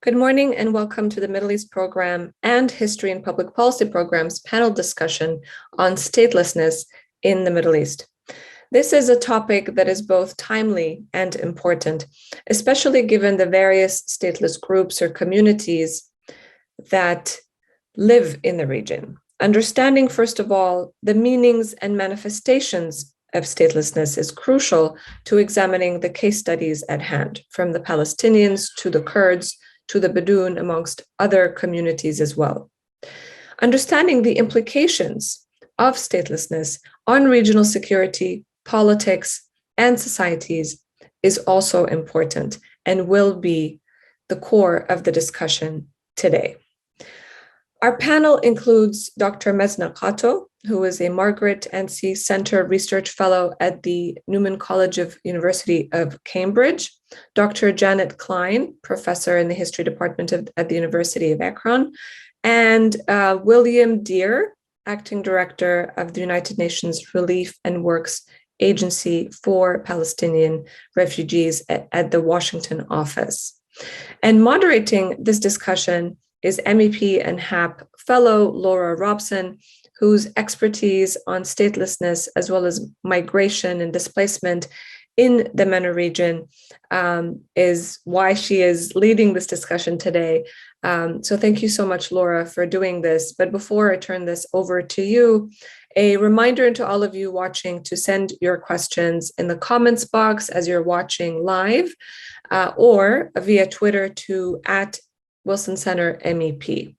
Good morning and welcome to the Middle East Program and History and Public Policy Program's panel discussion on statelessness in the Middle East. This is a topic that is both timely and important, especially given the various stateless groups or communities that live in the region. Understanding, first of all, the meanings and manifestations of statelessness is crucial to examining the case studies at hand, from the Palestinians to the Kurds, to the Bedouin, amongst other communities as well. Understanding the implications of statelessness on regional security, politics, and societies is also important and will be the core of the discussion today. Our panel includes Dr. Mezna Kato, who is a Margaret Anstey Center Research Fellow at the Newman College of University of Cambridge, Dr. Janet Klein, Professor in the History Department at the University of Akron, and William Deere, Acting Director of the United Nations Relief and Works Agency for Palestinian Refugees at the Washington office. And moderating this discussion is MEP and HAP Fellow Laura Robson, whose expertise on statelessness as well as migration and displacement in the MENA region is why she is leading this discussion today. So thank you so much, Laura, for doing this. But before I turn this over to you, a reminder to all of you watching to send your questions in the comments box as you're watching live or via Twitter to @Wilson Center MEP.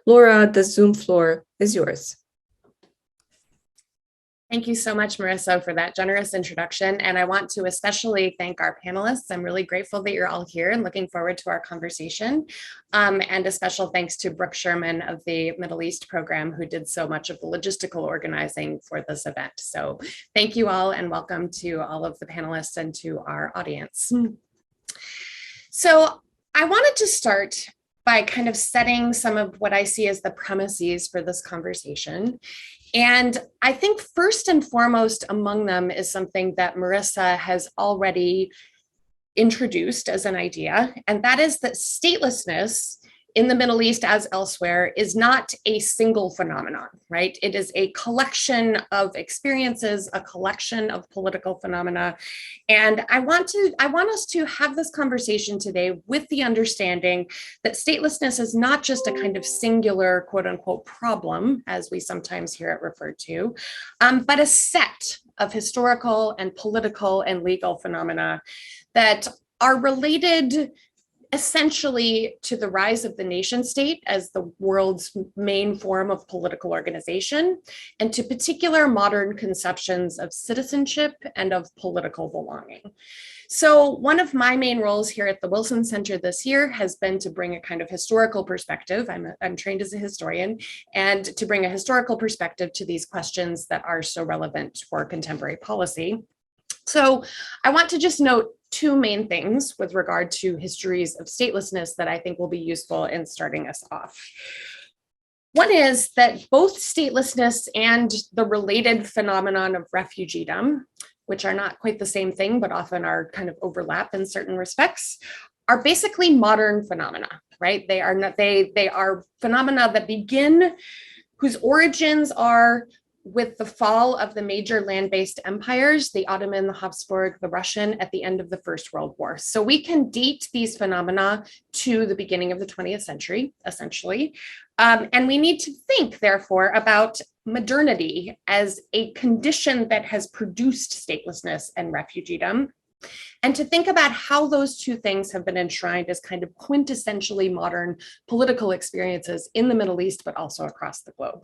Laura, the Zoom floor is yours. Thank you so much, Marissa, for that generous introduction. And I want to especially thank our panelists. I'm really grateful that you're all here and looking forward to our conversation. And a special thanks to Brooke Sherman of the Middle East program, who did so much of the logistical organizing for this event. So thank you all and welcome to all of the panelists and to our audience. So I wanted to start by kind of setting some of what I see as the premises for this conversation. And I think first and foremost among them is something that Marissa has already introduced as an idea, and that is that statelessness in the Middle East as elsewhere is not a single phenomenon, right? It is a collection of experiences, a collection of political phenomena. And I want us to have this conversation today with the understanding that statelessness is not just a kind of singular, quote unquote, problem, as we sometimes hear it referred to, but a set of historical and political and legal phenomena that are related essentially to the rise of the nation state as the world's main form of political organization, and to particular modern conceptions of citizenship and of political belonging. So one of my main roles here at the Wilson Center this year has been to bring a kind of historical perspective. I'm trained as a historian, and to bring a historical perspective to these questions that are so relevant for contemporary policy. So I want to just note two main things with regard to histories of statelessness that I think will be useful in starting us off. One is that both statelessness and the related phenomenon of refugeedom, which are not quite the same thing, but often are kind of overlap in certain respects, are basically modern phenomena, right? They are phenomena that begin, whose origins are with the fall of the major land-based empires, the Ottoman, the Habsburg, the Russian, at the end of the First World War. So we can date these phenomena to the beginning of the 20th century, essentially. And we need to think, therefore, about modernity as a condition that has produced statelessness and refugeedom, and to think about how those two things have been enshrined as kind of quintessentially modern political experiences in the Middle East, but also across the globe.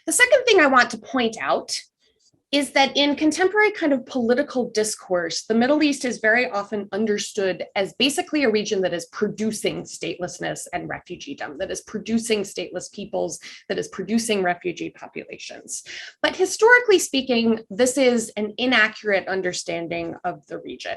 The second thing I want to point out is that in contemporary kind of political discourse, the Middle East is very often understood as basically a region that is producing statelessness and refugeedom, that is producing stateless peoples, that is producing refugee populations. But historically speaking, this is an inaccurate understanding of the region.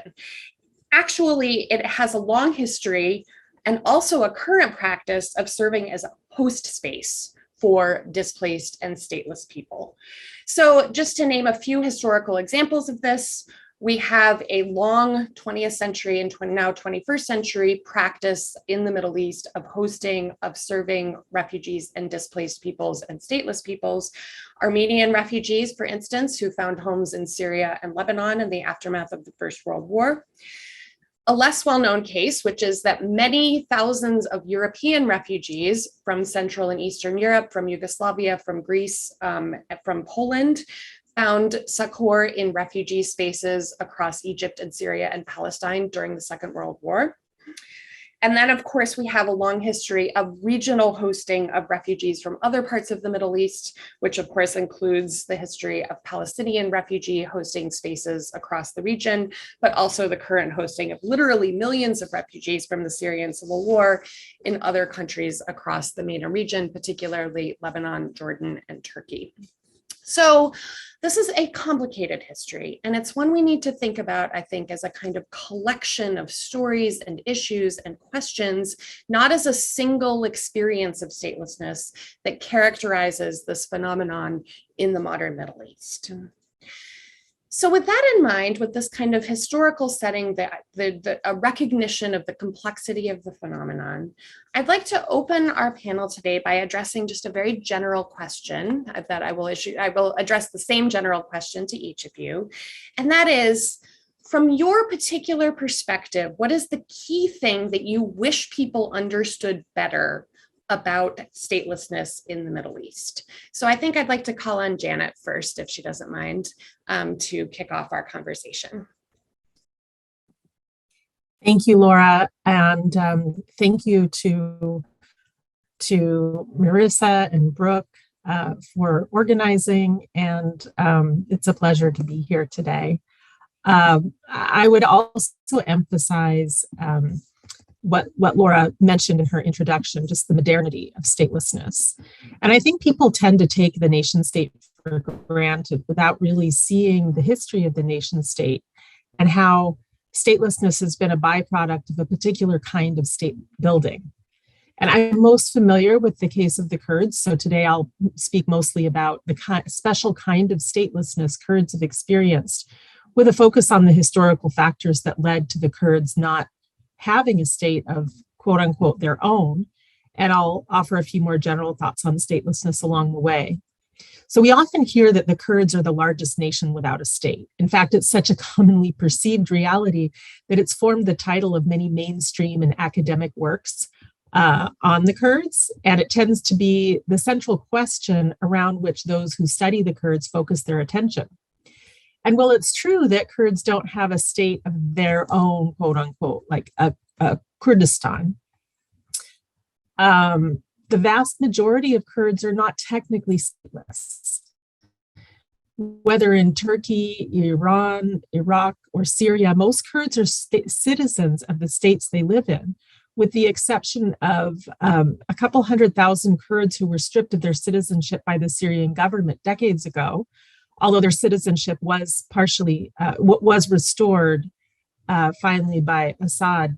Actually, it has a long history and also a current practice of serving as a host space for displaced and stateless people. So just to name a few historical examples of this, We have a long 20th century and now 21st century practice in the Middle East of hosting, of serving refugees and displaced peoples and stateless peoples. Armenian refugees, for instance, who found homes in Syria and Lebanon in the aftermath of the First World War. A less well-known case, which is that many thousands of European refugees from Central and Eastern Europe, from Yugoslavia, from Greece, from Poland, found succor in refugee spaces across Egypt and Syria and Palestine during the Second World War. And then, of course, we have a long history of regional hosting of refugees from other parts of the Middle East, which of course includes the history of Palestinian refugee hosting spaces across the region, but also the current hosting of literally millions of refugees from the Syrian civil war in other countries across the MENA region, particularly Lebanon, Jordan, and Turkey. So this is a complicated history, and it's one we need to think about, I think, as a kind of collection of stories and issues and questions, not as a single experience of statelessness that characterizes this phenomenon in the modern Middle East. So with that in mind, with this kind of historical setting, a recognition of the complexity of the phenomenon, I'd like to open our panel today by addressing just a very general question that I will address the same general question to each of you. And that is, from your particular perspective, what is the key thing that you wish people understood better about statelessness in the Middle East? So I think I'd like to call on Janet first, if she doesn't mind, to kick off our conversation. Thank you, Laura, and thank you to Marissa and Brooke for organizing, and it's a pleasure to be here today. I would also emphasize what Laura mentioned in her introduction, just the modernity of statelessness. And I think people tend to take the nation state for granted without really seeing the history of the nation state and how statelessness has been a byproduct of a particular kind of state building. And I'm most familiar with the case of the Kurds. So today I'll speak mostly about the special kind of statelessness Kurds have experienced, with a focus on the historical factors that led to the Kurds not having a state of quote unquote their own. And I'll offer a few more general thoughts on statelessness along the way. So we often hear that the Kurds are the largest nation without a state. In fact, it's such a commonly perceived reality that it's formed the title of many mainstream and academic works on the Kurds. And it tends to be the central question around which those who study the Kurds focus their attention. And while it's true that Kurds don't have a state of their own, quote unquote, like a Kurdistan, the vast majority of Kurds are not technically stateless. Whether in Turkey, Iran, Iraq, or Syria, most Kurds are citizens of the states they live in, with the exception of a couple 100,000 Kurds who were stripped of their citizenship by the Syrian government decades ago, although their citizenship was partially, was restored finally by Assad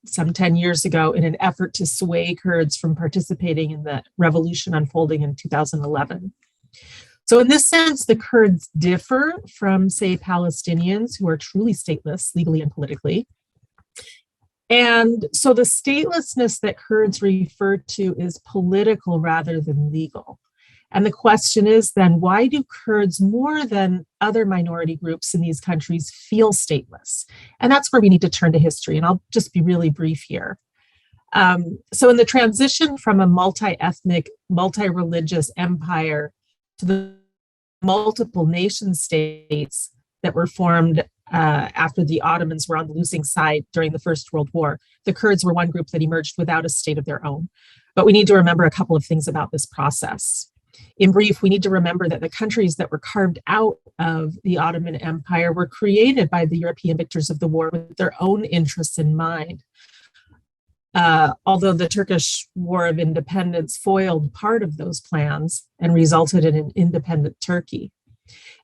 some 10 years ago in an effort to sway Kurds from participating in the revolution unfolding in 2011. So in this sense, the Kurds differ from, say, Palestinians who are truly stateless legally and politically. And so the statelessness that Kurds refer to is political rather than legal. And the question is then, why do Kurds more than other minority groups in these countries feel stateless? And that's where we need to turn to history. And I'll just be really brief here. So in the transition from a multi-ethnic, multi-religious empire to the multiple nation states that were formed after the Ottomans were on the losing side during the First World War, the Kurds were one group that emerged without a state of their own. But we need to remember a couple of things about this process. In brief, we need to remember that the countries that were carved out of the Ottoman Empire were created by the European victors of the war with their own interests in mind. Although the Turkish War of Independence foiled part of those plans and resulted in an independent Turkey.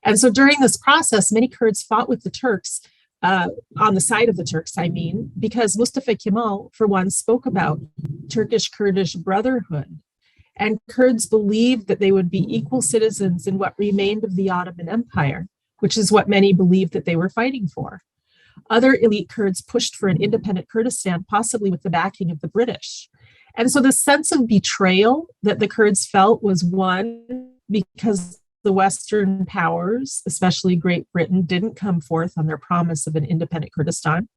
And so during this process, many Kurds fought with the Turks, on the side of the Turks, I mean, because Mustafa Kemal, for one, spoke about Turkish-Kurdish brotherhood. And Kurds believed that they would be equal citizens in what remained of the Ottoman Empire, which is what many believed that they were fighting for. Other elite Kurds pushed for an independent Kurdistan, possibly with the backing of the British. And so the sense of betrayal that the Kurds felt was, one, because the Western powers, especially Great Britain, didn't come forth on their promise of an independent Kurdistan.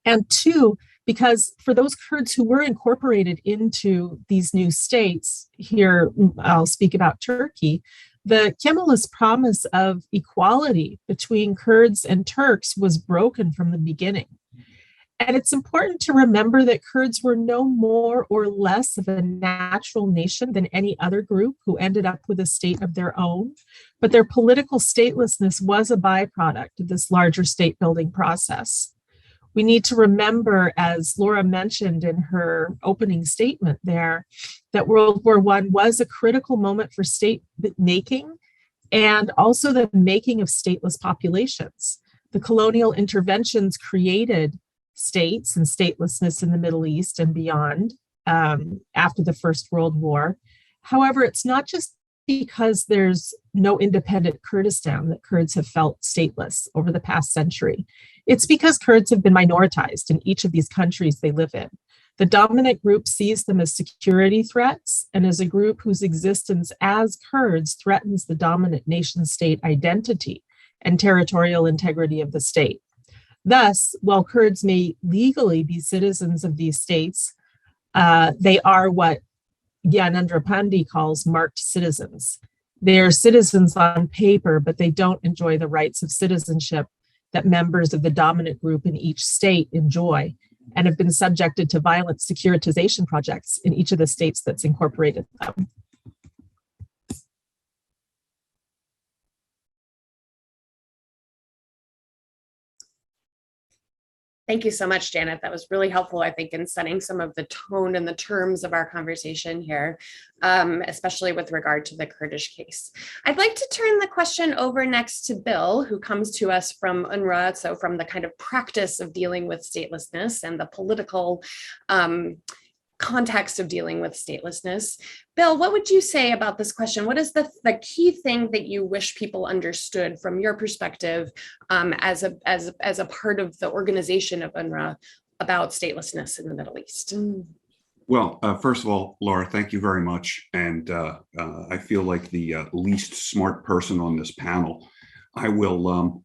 And two, because for those Kurds who were incorporated into these new states, here I'll speak about Turkey, the Kemalist promise of equality between Kurds and Turks was broken from the beginning. And it's important to remember that Kurds were no more or less of a natural nation than any other group who ended up with a state of their own, but their political statelessness was a byproduct of this larger state building process. We need to remember, as Laura mentioned in her opening statement there, that World War I was a critical moment for state making and also the making of stateless populations. The colonial interventions created states and statelessness in the Middle East and beyond after the First World War. However, it's not just because there's no independent Kurdistan that Kurds have felt stateless over the past century. It's because Kurds have been minoritized in each of these countries they live in. The dominant group sees them as security threats and as a group whose existence as Kurds threatens the dominant nation state identity and territorial integrity of the state. Thus, while Kurds may legally be citizens of these states, they are what Gyanendra Pandey calls marked citizens. They are citizens on paper, but they don't enjoy the rights of citizenship that members of the dominant group in each state enjoy, and have been subjected to violent securitization projects in each of the states that's incorporated them. Thank you so much, Janet. That was really helpful, I think, in setting some of the tone and the terms of our conversation here, especially with regard to the Kurdish case. I'd like to turn the question over next to Bill, who comes to us from UNRWA, so from the kind of practice of dealing with statelessness and the political context of dealing with statelessness. Bill, what would you say about this question? What is the key thing that you wish people understood from your perspective as a part of the organization of UNRWA about statelessness in the Middle East? Well, first of all, Laura, thank you very much. And I feel like the least smart person on this panel. I will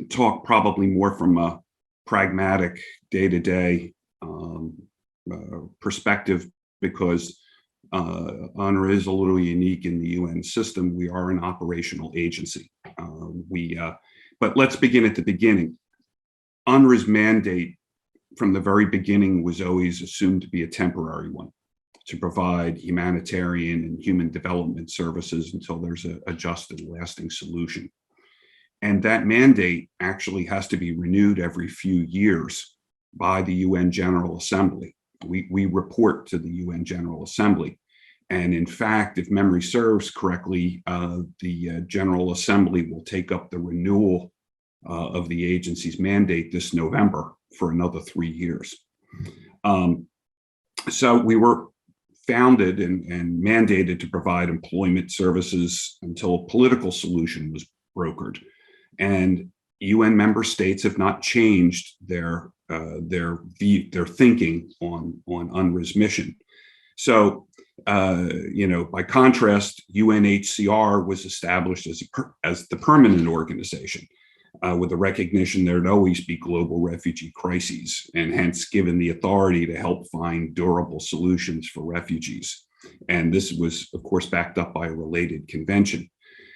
talk probably more from a pragmatic day-to-day perspective, because UNRWA is a little unique in the UN system. We are an operational agency. But let's begin at the beginning. UNRWA's mandate from the very beginning was always assumed to be a temporary one, to provide humanitarian and human development services until there's a just and lasting solution. And that mandate actually has to be renewed every few years by the UN General Assembly. We report to the UN General Assembly. And in fact, if memory serves correctly, the General Assembly will take up the renewal of the agency's mandate this November for another 3 years. So we were founded and mandated to provide employment services until a political solution was brokered. And UN member states have not changed their thinking on UNRWA's mission. So, by contrast, UNHCR was established as the permanent organization with the recognition there'd always be global refugee crises, and hence given the authority to help find durable solutions for refugees. And this was, of course, backed up by a related convention.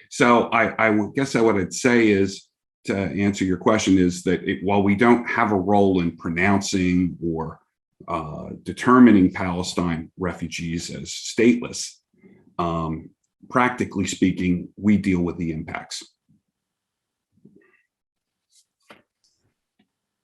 So I guess what I'd say is, to answer your question, is that while we don't have a role in pronouncing or determining Palestine refugees as stateless, practically speaking, we deal with the impacts.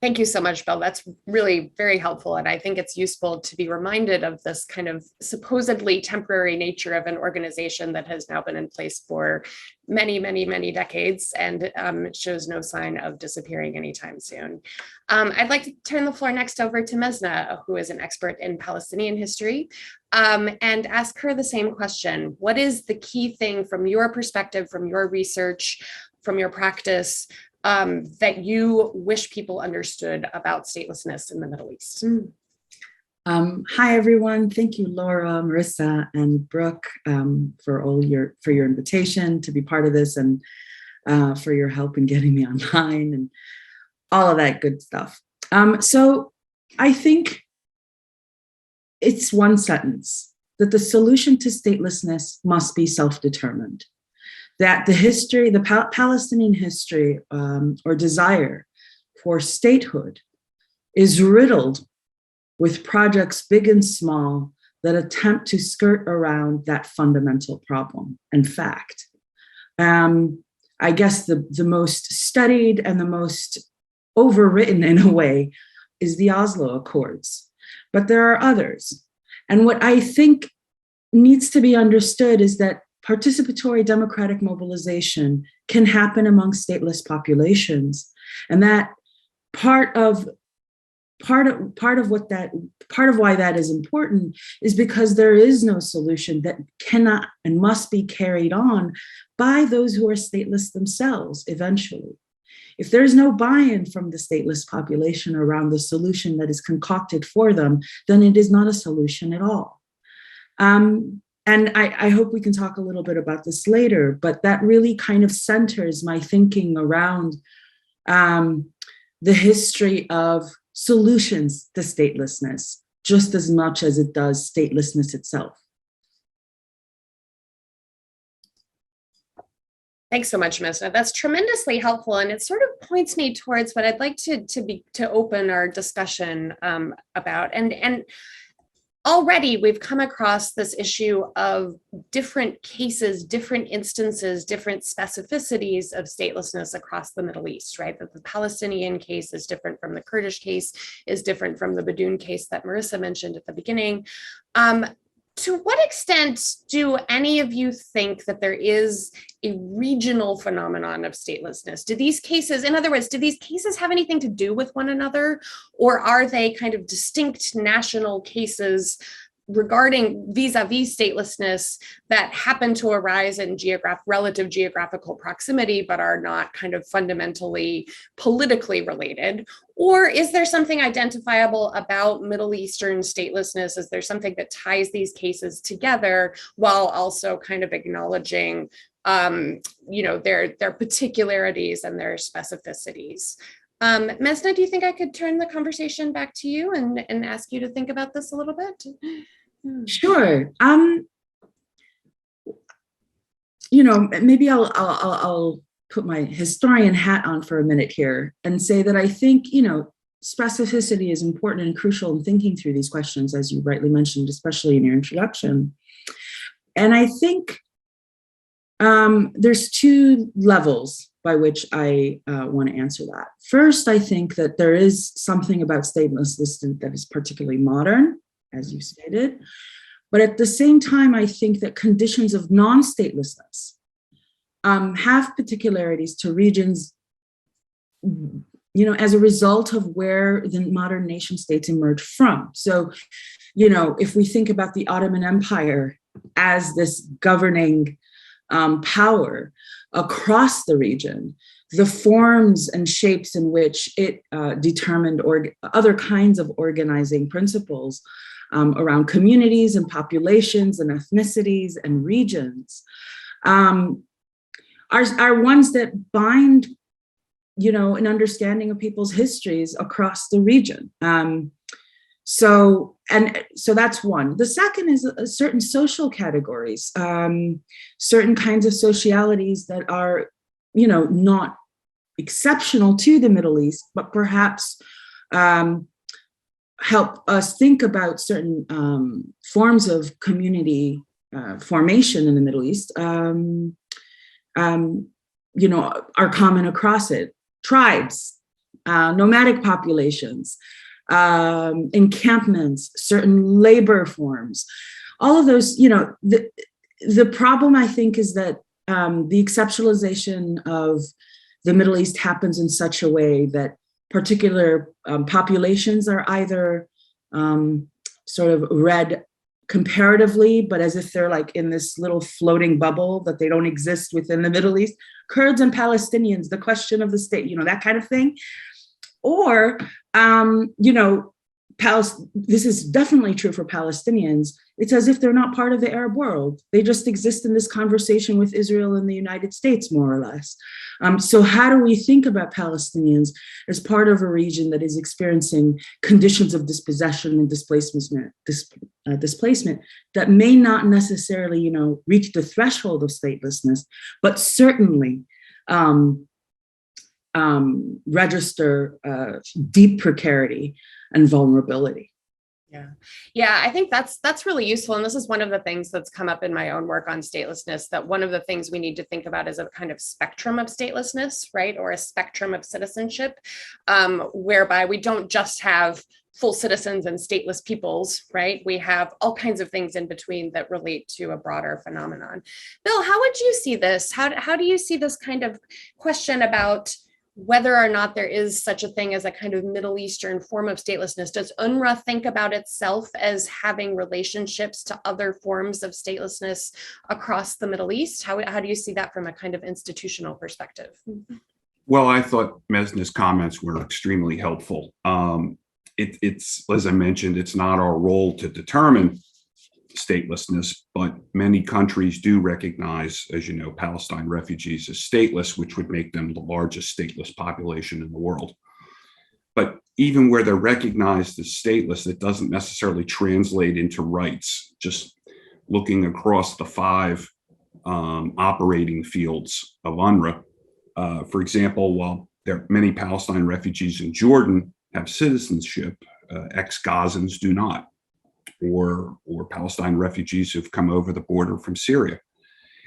Thank you so much, Bill. That's really very helpful. And I think it's useful to be reminded of this kind of supposedly temporary nature of an organization that has now been in place for many, many, many decades, and shows no sign of disappearing anytime soon. I'd like to turn the floor next over to Mesna, who is an expert in Palestinian history, and ask her the same question. What is the key thing from your perspective, from your research, from your practice that you wish people understood about statelessness in the Middle East? Hi, everyone. Thank you, Laura, Marissa, and Brooke for your invitation to be part of this, and for your help in getting me online and all of that good stuff. So I think it's one sentence, that the solution to statelessness must be self-determined, that the Palestinian history or desire for statehood is riddled with projects big and small that attempt to skirt around that fundamental problem and fact. I guess the most studied and the most overwritten in a way is the Oslo Accords, but there are others. And what I think needs to be understood is that participatory democratic mobilization can happen among stateless populations, and that part of why that is important is because there is no solution that cannot and must be carried on by those who are stateless themselves eventually. If there's no buy-in from the stateless population around the solution that is concocted for them, then it is not a solution at all. And I hope we can talk a little bit about this later, but that really kind of centers my thinking around the history of solutions to statelessness, just as much as it does statelessness itself. Thanks so much, Misa. That's tremendously helpful, and it sort of points me towards what I'd like to open our discussion about. And already we've come across this issue of different cases, different instances, different specificities of statelessness across the Middle East, right? That the Palestinian case is different from the Kurdish case, is different from the Badoon case that Marissa mentioned at the beginning. To what extent do any of you think that there is a regional phenomenon of statelessness? Do these cases, in other words, do these cases have anything to do with one another, or are they kind of distinct national cases regarding vis-a-vis statelessness that happen to arise in relative geographical proximity, but are not kind of fundamentally politically related? Or is there something identifiable about Middle Eastern statelessness? Is there something that ties these cases together while also kind of acknowledging their particularities and their specificities? Mesna, do you think I could turn the conversation back to you and ask you to think about this a little bit? Sure. Maybe I'll put my historian hat on for a minute here and say that I think, specificity is important and crucial in thinking through these questions, as you rightly mentioned, especially in your introduction. And I think there's two levels by which I want to answer that. First, I think that there is something about statelessness that is particularly modern, as you stated. But at the same time, I think that conditions of non-statelessness have particularities to regions, as a result of where the modern nation states emerge from. So, if we think about the Ottoman Empire as this governing power across the region, the forms and shapes in which it determined other kinds of organizing principles around communities and populations and ethnicities and regions are ones that bind, an understanding of people's histories across the region. So that's one. The second is certain social categories, certain kinds of socialities that are, not exceptional to the Middle East, but perhaps help us think about certain forms of community formation in the Middle East, are common across it. Tribes, nomadic populations, encampments, certain labor forms, all of those, the problem I think is that the exceptionalization of the Middle East happens in such a way that particular populations are either sort of read comparatively, but as if they're like in this little floating bubble that they don't exist within the Middle East, Kurds and Palestinians, the question of the state, that kind of thing. Or, this is definitely true for Palestinians. It's as if they're not part of the Arab world. They just exist in this conversation with Israel and the United States, more or less. So how do we think about Palestinians as part of a region that is experiencing conditions of dispossession and displacement that may not necessarily, reach the threshold of statelessness, but certainly register deep precarity and vulnerability. Yeah, I think that's really useful. And this is one of the things that's come up in my own work on statelessness, that one of the things we need to think about is a kind of spectrum of statelessness, right? Or a spectrum of citizenship, whereby we don't just have full citizens and stateless peoples, right? We have all kinds of things in between that relate to a broader phenomenon. Bill, how would you see this? How do you see this kind of question about whether or not there is such a thing as a kind of Middle Eastern form of statelessness? Does UNRWA think about itself as having relationships to other forms of statelessness across the Middle East? How do you see that from a kind of institutional perspective? Well, I thought Mesna's comments were extremely helpful. It's, as I mentioned, it's not our role to determine statelessness, but many countries do recognize, as you know, Palestine refugees as stateless, which would make them the largest stateless population in the world. But even where they're recognized as stateless, it doesn't necessarily translate into rights. Just looking across the 5 operating fields of UNRWA, for example, while there are many Palestine refugees in Jordan have citizenship, ex-Gazans do not. Or Palestine refugees who've come over the border from Syria.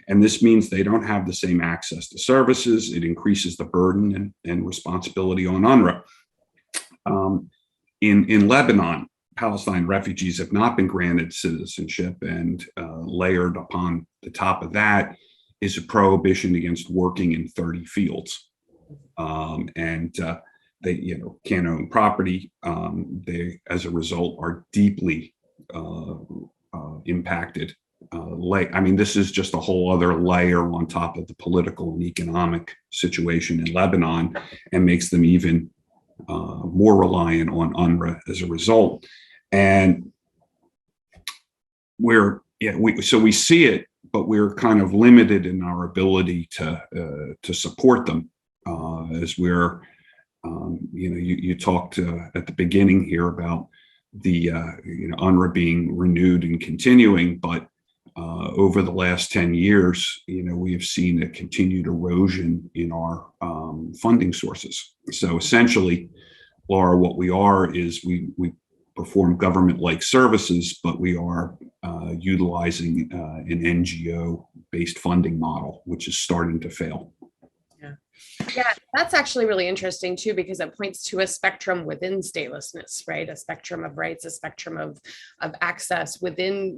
And this means they don't have the same access to services. It increases the burden and responsibility on UNRWA. In Lebanon, Palestine refugees have not been granted citizenship, and layered upon the top of that is a prohibition against working in 30 fields. They can't own property. They, as a result, are deeply impacted. This is just a whole other layer on top of the political and economic situation in Lebanon, and makes them even more reliant on UNRWA as a result. And we see it, but we're kind of limited in our ability to support them, as we're you talked at the beginning here about the UNRWA being renewed and continuing, but over the last 10 years, we have seen a continued erosion in our funding sources. So essentially, Laura, what we are is we perform government-like services, but we are utilizing an NGO-based funding model, which is starting to fail. Yeah, that's actually really interesting too, because it points to a spectrum within statelessness, right? A spectrum of rights, a spectrum of access within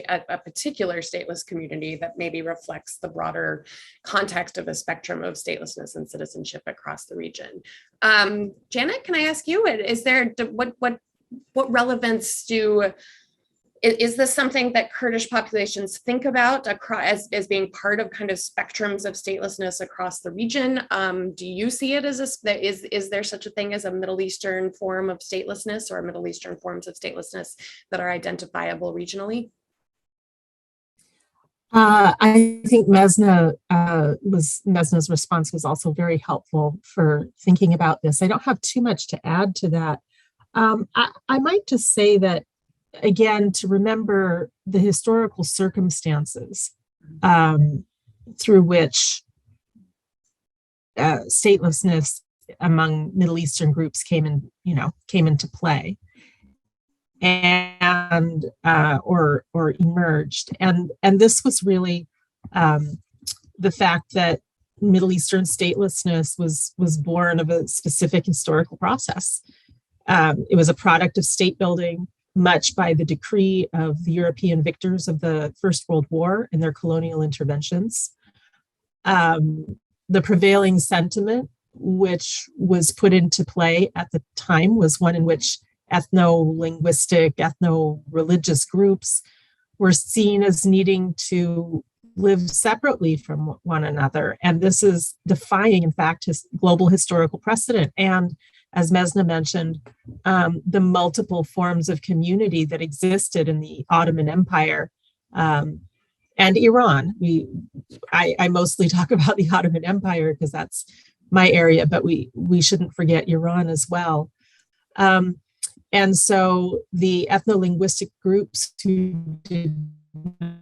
a particular stateless community that maybe reflects the broader context of a spectrum of statelessness and citizenship across the region. Janet, can I ask you, is there what relevance is this something that Kurdish populations think about as being part of kind of spectrums of statelessness across the region? Do you see it as is there such a thing as a Middle Eastern form of statelessness, or Middle Eastern forms of statelessness that are identifiable regionally? I think Mesna's response was also very helpful for thinking about this. I don't have too much to add to that. I might just say that, again, to remember the historical circumstances through which statelessness among Middle Eastern groups came into play, and or emerged, and this was really the fact that Middle Eastern statelessness was born of a specific historical process. It was a product of state building, much by the decree of the European victors of the First World War and their colonial interventions. The prevailing sentiment, which was put into play at the time, was one in which ethno-linguistic, ethno-religious groups were seen as needing to live separately from one another. And this is defying, in fact, global historical precedent. And as Mesna mentioned, the multiple forms of community that existed in the Ottoman Empire and Iran. I mostly talk about the Ottoman Empire because that's my area, but we shouldn't forget Iran as well. And so the ethno-linguistic groups who did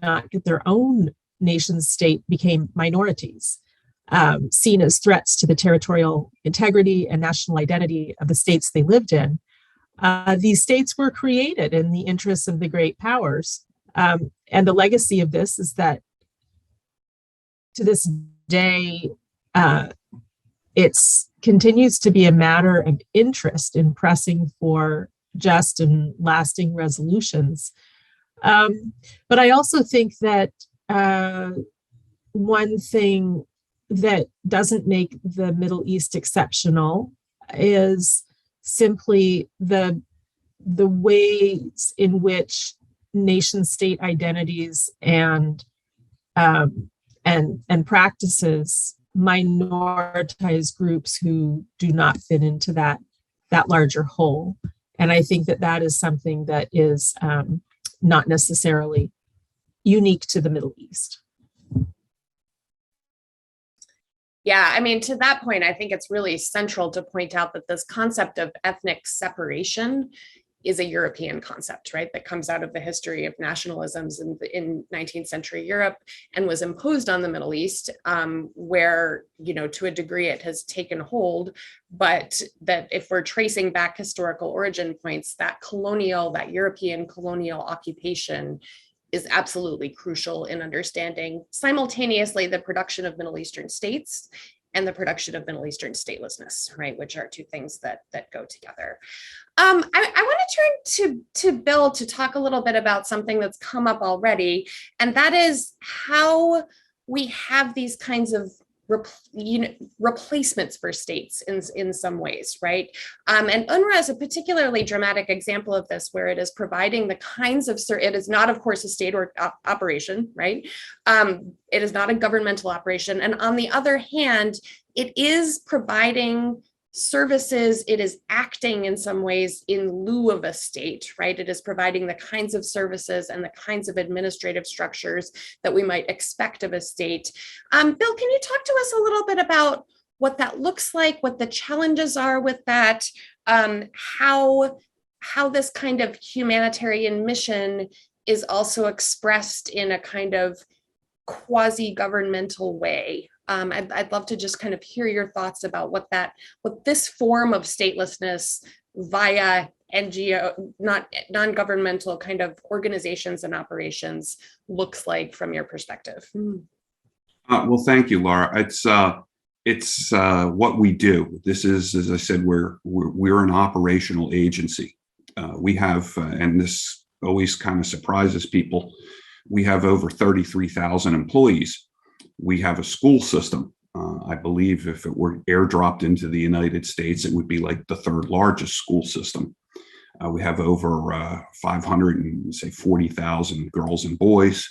not get their own nation state became minorities, seen as threats to the territorial integrity and national identity of the states they lived in. These states were created in the interests of the great powers. And the legacy of this is that to this day, it continues to be a matter of interest in pressing for just and lasting resolutions. But I also think that one thing that doesn't make the Middle East exceptional is simply the ways in which nation state identities and practices minoritize groups who do not fit into that larger whole. And I think that is something that is not necessarily unique to the Middle East. Yeah, I mean, to that point, I think it's really central to point out that this concept of ethnic separation is a European concept, right? That comes out of the history of nationalisms in 19th century Europe and was imposed on the Middle East, where, to a degree it has taken hold, but that if we're tracing back historical origin points, that European colonial occupation is absolutely crucial in understanding simultaneously the production of Middle Eastern states and the production of Middle Eastern statelessness, right? Which are two things that go together. I want to turn to Bill to talk a little bit about something that's come up already, and that is how we have these kinds of replacements for states in some ways, right? And UNRWA is a particularly dramatic example of this, where it is providing the kinds of, it is not, of course, a state or operation, right? It is not a governmental operation. And on the other hand, it is providing services, it is acting in some ways in lieu of a state, right? It is providing the kinds of services and the kinds of administrative structures that we might expect of a state. Bill, can you talk to us a little bit about what that looks like, what the challenges are with that, how this kind of humanitarian mission is also expressed in a kind of quasi-governmental way? I'd love to just kind of hear your thoughts about what this form of statelessness via NGO, not non-governmental kind of organizations and operations looks like from your perspective. Well, thank you, Laura. It's what we do. This is, as I said, we're an operational agency. We have, and this always kind of surprises people, we have over 33,000 employees. We have a school system. I believe if it were airdropped into the United States, it would be like the third largest school system. We have over 540,000 girls and boys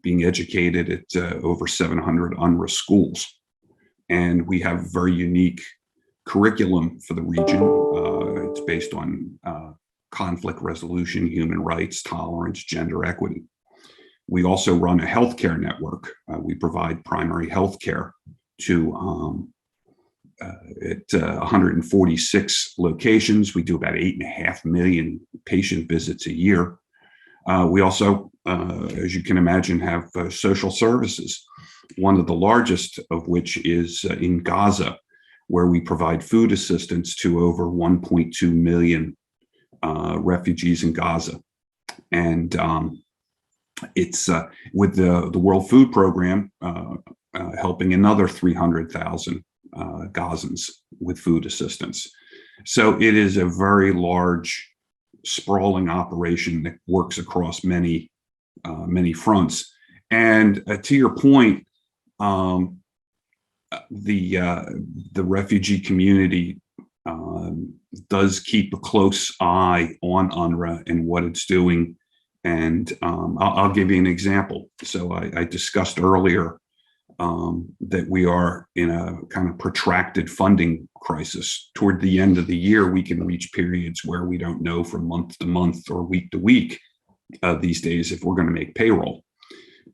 being educated at over 700 UNRWA schools. And we have very unique curriculum for the region. It's based on conflict resolution, human rights, tolerance, gender equity. We also run a healthcare network. We provide primary healthcare to at 146 locations. We do about 8.5 million patient visits a year. We also, as you can imagine, have social services, one of the largest of which is in Gaza, where we provide food assistance to over 1.2 million refugees in Gaza. And it's with the World Food Program helping another 300,000 Gazans with food assistance. So it is a very large, sprawling operation that works across many fronts. And to your point, the refugee community does keep a close eye on UNRWA and what it's doing And I'll give you an example. So I discussed earlier that we are in a kind of protracted funding crisis. Toward the end of the year, we can reach periods where we don't know from month to month or week to week these days if we're going to make payroll.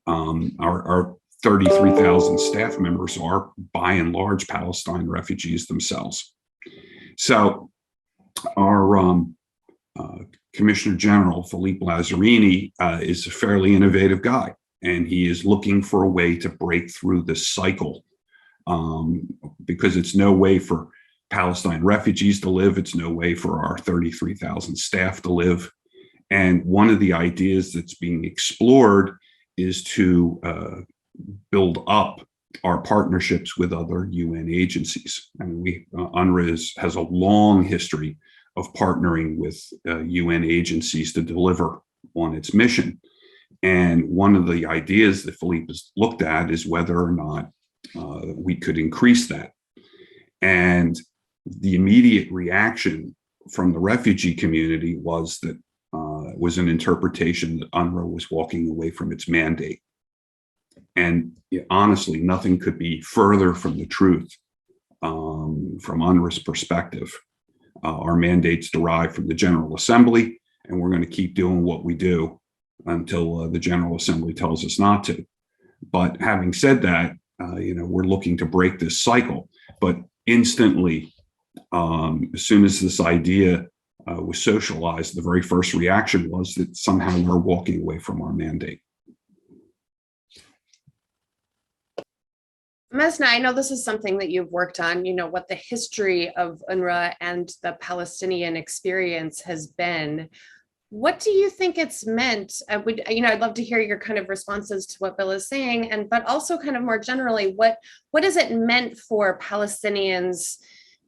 Our 33,000 staff members are, by and large, Palestine refugees themselves. So our Commissioner General, Philippe Lazzarini, is a fairly innovative guy, and he is looking for a way to break through this cycle because it's no way for Palestine refugees to live. It's no way for our 33,000 staff to live. And one of the ideas that's being explored is to build up our partnerships with other UN agencies. I mean, UNRWA has a long history of partnering with UN agencies to deliver on its mission. And one of the ideas that Philippe has looked at is whether or not we could increase that. And the immediate reaction from the refugee community was that was an interpretation that UNRWA was walking away from its mandate. And honestly, nothing could be further from the truth from UNRWA's perspective. Our mandates derive from the General Assembly, and we're going to keep doing what we do until the General Assembly tells us not to. But having said that, we're looking to break this cycle. But instantly, as soon as this idea was socialized, the very first reaction was that somehow we're walking away from our mandate. Mesna, I know this is something that you've worked on, what the history of UNRWA and the Palestinian experience has been. What do you think it's meant? I'd love to hear your kind of responses to what Bill is saying, but also kind of more generally, what has it meant for Palestinians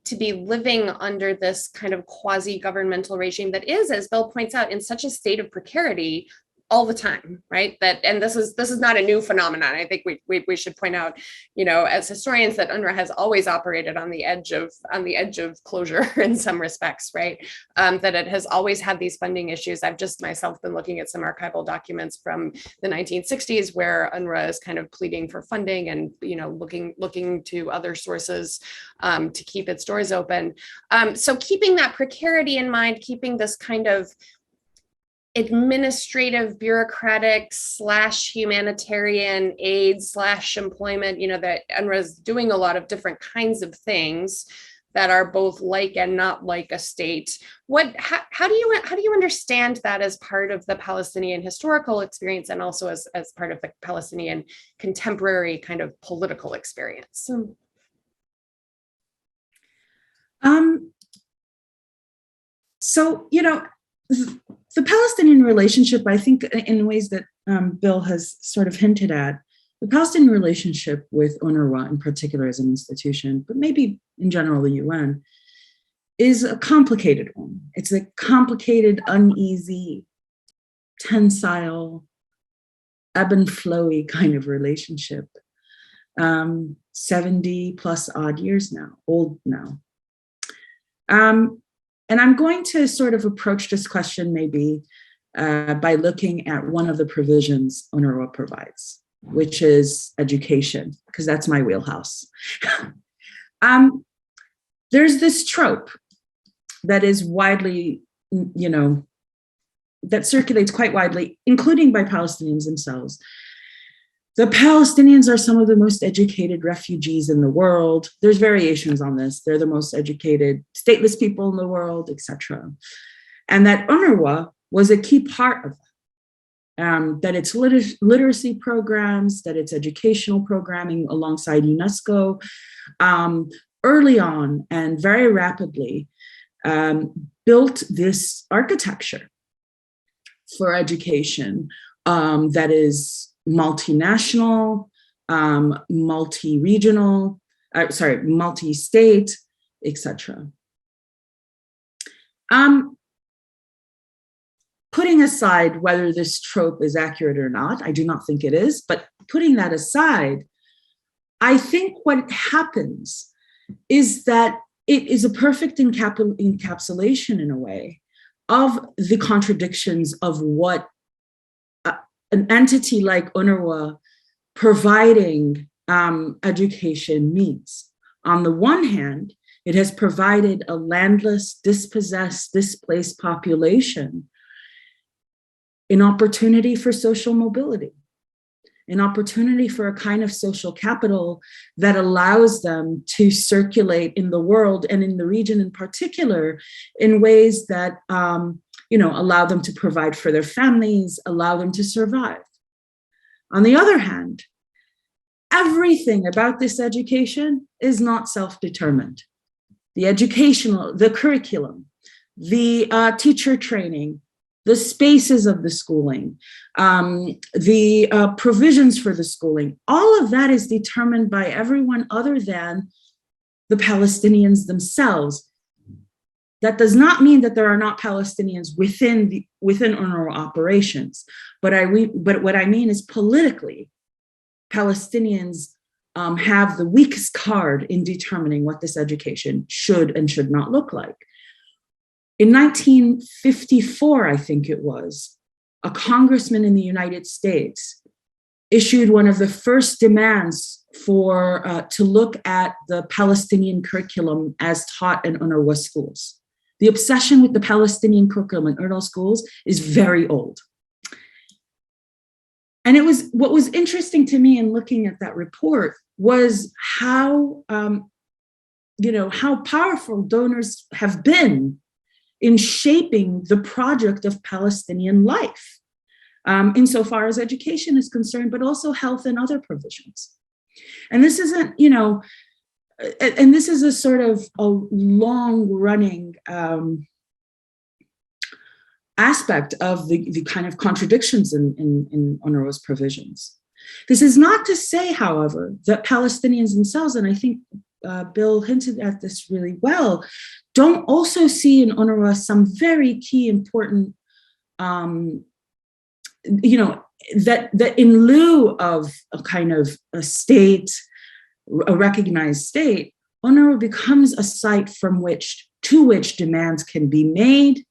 to be living under this kind of quasi-governmental regime that is, as Bill points out, in such a state of precarity all the time, right? And this is not a new phenomenon. I think we should point out, as historians, that UNRWA has always operated on the edge of closure in some respects, right? That it has always had these funding issues. I've just myself been looking at some archival documents from the 1960s where UNRWA is kind of pleading for funding and looking to other sources to keep its doors open. So keeping that precarity in mind, keeping this kind of administrative, bureaucratic / humanitarian aid / employment, that UNRWA is doing a lot of different kinds of things that are both like and not like a state. How do you understand that as part of the Palestinian historical experience and also as part of the Palestinian contemporary kind of political experience? So, the Palestinian relationship, I think in ways that Bill has sort of hinted at, the Palestinian relationship with UNRWA in particular as an institution, but maybe in general the UN, is a complicated one. It's a complicated, uneasy, tensile, ebb and flowy kind of relationship. 70 plus odd years now, old now. And I'm going to sort of approach this question maybe by looking at one of the provisions UNRWA provides, which is education, because that's my wheelhouse. There's this trope that is widely, that circulates quite widely, including by Palestinians themselves. The Palestinians are some of the most educated refugees in the world. There's variations on this. They're the most educated stateless people in the world, etc. And that UNRWA was a key part of that. That its literacy programs, that its educational programming alongside UNESCO, early on and very rapidly built this architecture for education that is multinational, multi-regional, multi-state, etc. Putting aside whether this trope is accurate or not, I do not think it is, but putting that aside, I think what happens is that it is a perfect encapsulation in a way of the contradictions of what an entity like UNRWA providing education means. On the one hand, it has provided a landless, dispossessed, displaced population an opportunity for social mobility, an opportunity for a kind of social capital that allows them to circulate in the world and in the region in particular in ways that allow them to provide for their families, allow them to survive. On the other hand, everything about this education is not self-determined. The curriculum, the teacher training, the spaces of the schooling, the provisions for the schooling, all of that is determined by everyone other than the Palestinians themselves. That does not mean that there are not Palestinians within UNRWA operations, but what I mean is politically, Palestinians have the weakest card in determining what this education should and should not look like. In 1954, I think it was, a congressman in the United States issued one of the first demands to look at the Palestinian curriculum as taught in UNRWA schools. The obsession with the Palestinian curriculum in UNRWA schools is very old. And what was interesting to me in looking at that report was how powerful donors have been in shaping the project of Palestinian life, insofar as education is concerned, but also health and other provisions. And this isn't, and this is a sort of a long-running aspect of the kind of contradictions in UNRWA's provisions. This is not to say, however, that Palestinians themselves, and I think Bill hinted at this really well, don't also see in UNRWA some very key important, that in lieu of a kind of a state, a recognized state, UNRWA becomes a site to which demands can be made.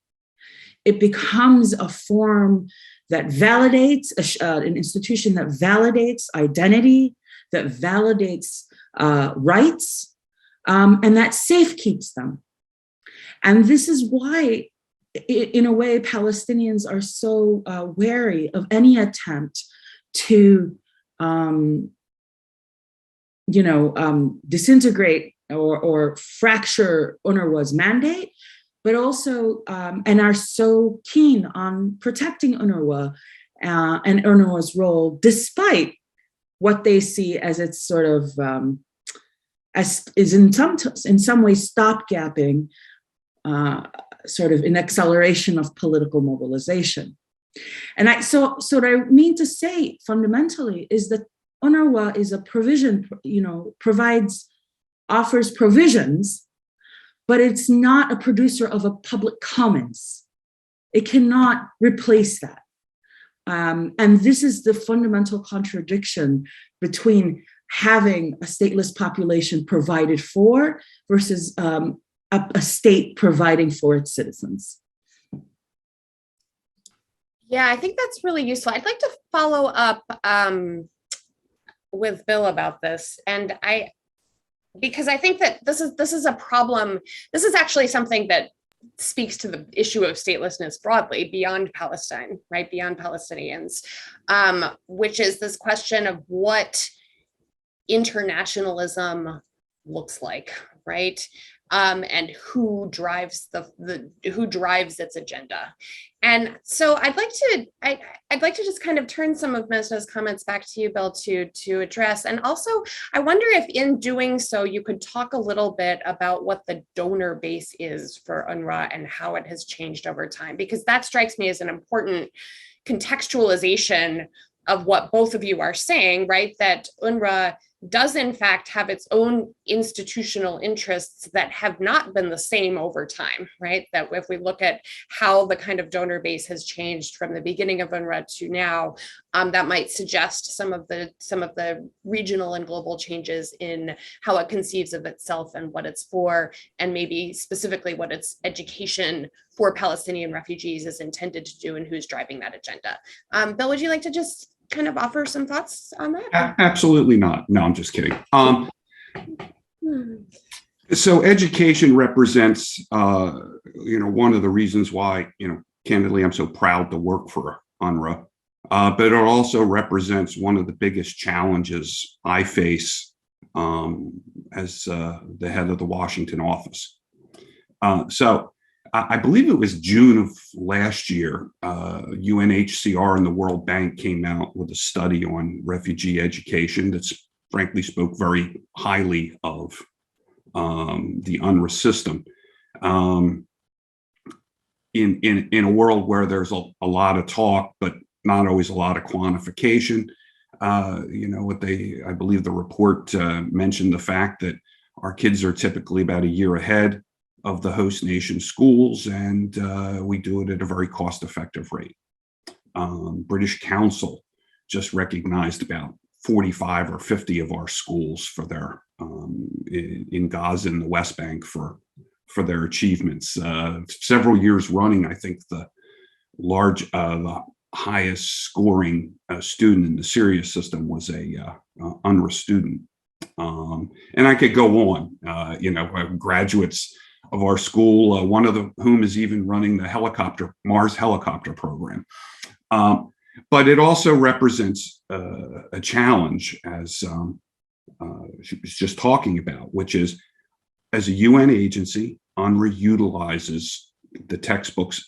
It becomes a form that validates, an institution that validates identity, that validates rights, and that safe keeps them. And this is why, in a way, Palestinians are so wary of any attempt to, disintegrate or fracture UNRWA's mandate, but also, and are so keen on protecting UNRWA and UNRWA's role, despite what they see as its sort of, is in some ways stopgapping, sort of an acceleration of political mobilization. And so what I mean to say fundamentally is that UNRWA is a provision, offers provisions, but it's not a producer of a public commons. It cannot replace that. And this is the fundamental contradiction between having a stateless population provided for versus a state providing for its citizens. Yeah, I think that's really useful. I'd like to follow up with Bill about this. And because I think that this is a problem. This is actually something that speaks to the issue of statelessness broadly beyond Palestine, right? Beyond Palestinians, which is this question of what internationalism looks like, right? And who drives who drives its agenda. And so I'd like to just kind of turn some of Mesna's comments back to you, Bill, to address. And also, I wonder if in doing so, you could talk a little bit about what the donor base is for UNRWA and how it has changed over time, because that strikes me as an important contextualization of what both of you are saying, right? That UNRWA does in fact have its own institutional interests that have not been the same over time, right? That if we look at how the kind of donor base has changed from the beginning of UNRWA to now, that might suggest some of the regional and global changes in how it conceives of itself and what it's for, and maybe specifically what its education for Palestinian refugees is intended to do and who's driving that agenda. Bill, would you like to just kind of offer some thoughts on that? Absolutely not. No, I'm just kidding. So education represents, one of the reasons why, candidly, I'm so proud to work for UNRWA. But it also represents one of the biggest challenges I face as the head of the Washington office. So I believe it was June of last year, UNHCR and the World Bank came out with a study on refugee education that's frankly spoke very highly of the UNRWA system. In a world where there's a lot of talk, but not always a lot of quantification, I believe the report mentioned the fact that our kids are typically about a year ahead of the host nation schools, and we do it at a very cost-effective rate. British Council just recognized about 45 or 50 of our schools for their in Gaza and the West Bank for their achievements. Several years running, I think the highest scoring student in the Syria system was a UNRWA student. And I could go on, graduates of our school, one of whom is even running the Mars helicopter program. But it also represents a challenge, as she was just talking about, which is, as a UN agency, UNRWA utilizes the textbooks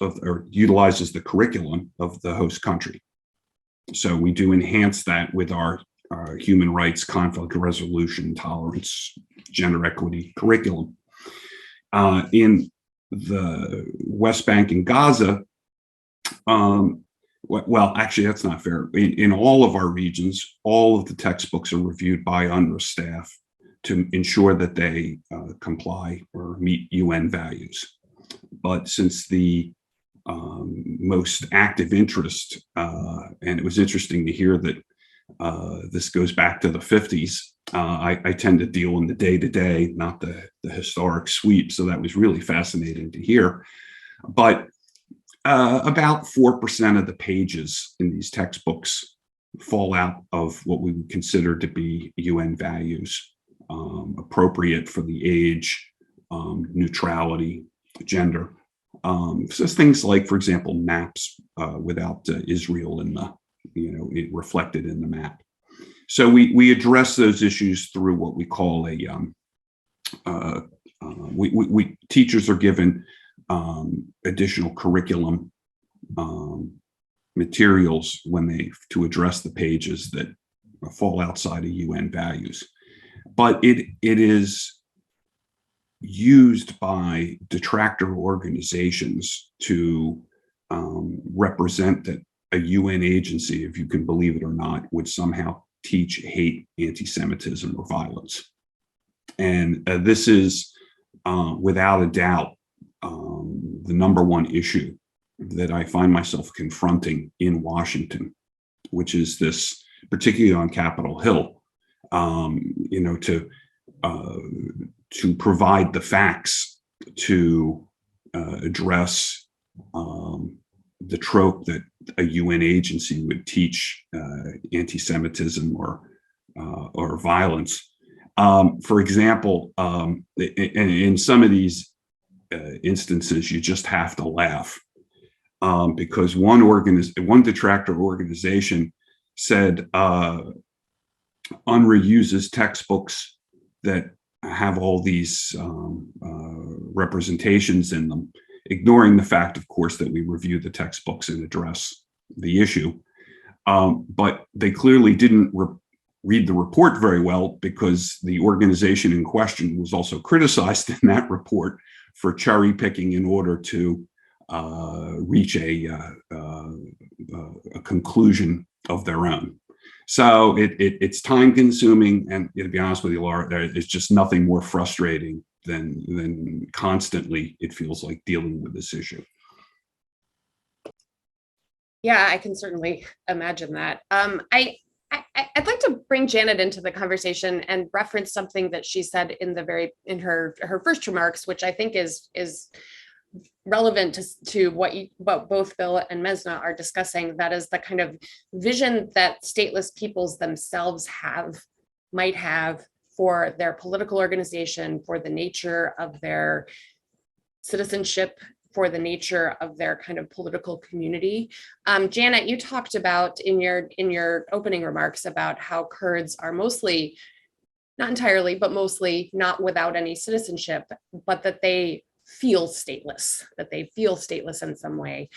utilizes the curriculum of the host country. So we do enhance that with our human rights, conflict resolution, tolerance, gender equity curriculum. In the West Bank and Gaza, well, actually, that's not fair. In all of our regions, all of the textbooks are reviewed by UNRWA staff to ensure that they comply or meet UN values. But since the most active interest, and it was interesting to hear that this goes back to the 50s, I tend to deal in the day-to-day, not the historic sweep. So that was really fascinating to hear. But about 4% of the pages in these textbooks fall out of what we would consider to be UN values, appropriate for the age, neutrality, gender. So things like, for example, maps without Israel in the, it reflected in the map. So we address those issues through what we call teachers are given additional curriculum materials to address the pages that fall outside of UN values. But it is used by detractor organizations to represent that a UN agency, if you can believe it or not, would somehow teach hate, anti-Semitism, or violence. And this is, without a doubt, the number one issue that I find myself confronting in Washington, which is this, particularly on Capitol Hill, to provide the facts to address the trope that a UN agency would teach anti-Semitism or violence. For example, in some of these instances, you just have to laugh because one detractor organization said UNRWA uses textbooks that have all these representations in them, ignoring the fact, of course, that we review the textbooks and address the issue. But they clearly didn't read the report very well, because the organization in question was also criticized in that report for cherry picking in order to reach a conclusion of their own. So it's time consuming, and to be honest with you, Laura, there's just nothing more frustrating than constantly, it feels like, dealing with this issue. Yeah, I can certainly imagine that. I'd like to bring Janet into the conversation and reference something that she said in her first remarks, which I think is relevant to what both Bill and Mesna are discussing. That is the kind of vision that stateless peoples themselves might have for their political organization, for the nature of their citizenship, for the nature of their kind of political community. Janet, you talked about in your opening remarks about how Kurds are mostly, not entirely, but mostly not without any citizenship, but that they feel stateless in some way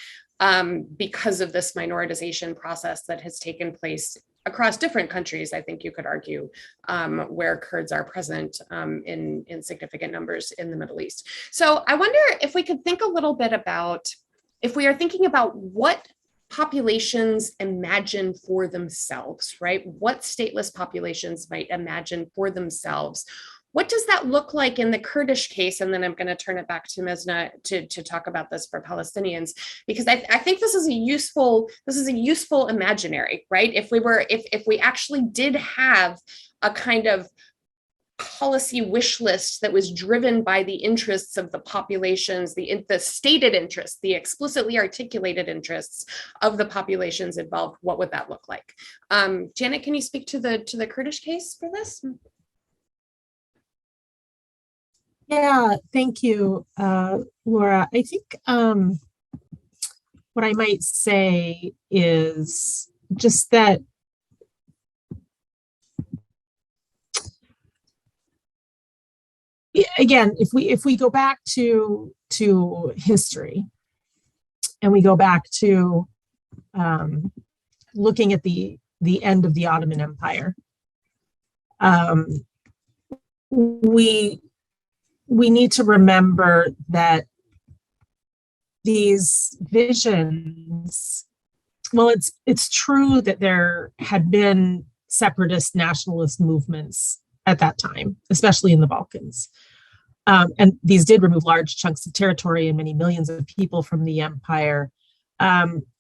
because of this minoritization process that has taken place across different countries, I think you could argue, where Kurds are present in significant numbers in the Middle East. So I wonder if we could think a little bit about, if we are thinking about what populations imagine for themselves, right? What stateless populations might imagine for themselves. What does that look like in the Kurdish case? And then I'm going to turn it back to Mesna to talk about this for Palestinians, because I think this is a useful imaginary, right? If we actually did have a kind of policy wish list that was driven by the interests of the populations, the stated interests, the explicitly articulated interests of the populations involved, what would that look like? Janet, can you speak to the Kurdish case for this? Yeah, thank you, Laura. I think what I might say is just that again, if we go back to history and we go back to looking at the end of the Ottoman Empire, we need to remember that these visions, well, it's true that there had been separatist nationalist movements at that time, especially in the Balkans. And these did remove large chunks of territory and many millions of people from the empire.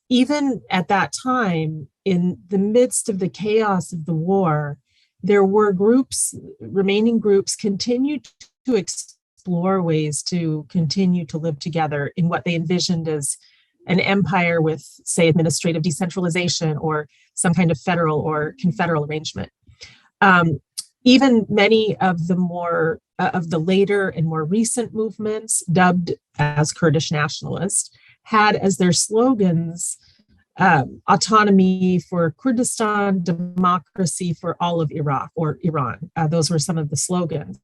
Even at that time, in the midst of the chaos of the war, there were remaining groups continued to explore ways to continue to live together in what they envisioned as an empire with, say, administrative decentralization or some kind of federal or confederal arrangement. Even many of the later and more recent movements, dubbed as Kurdish nationalist, had as their slogans autonomy for Kurdistan, democracy for all of Iraq or Iran. Those were some of the slogans.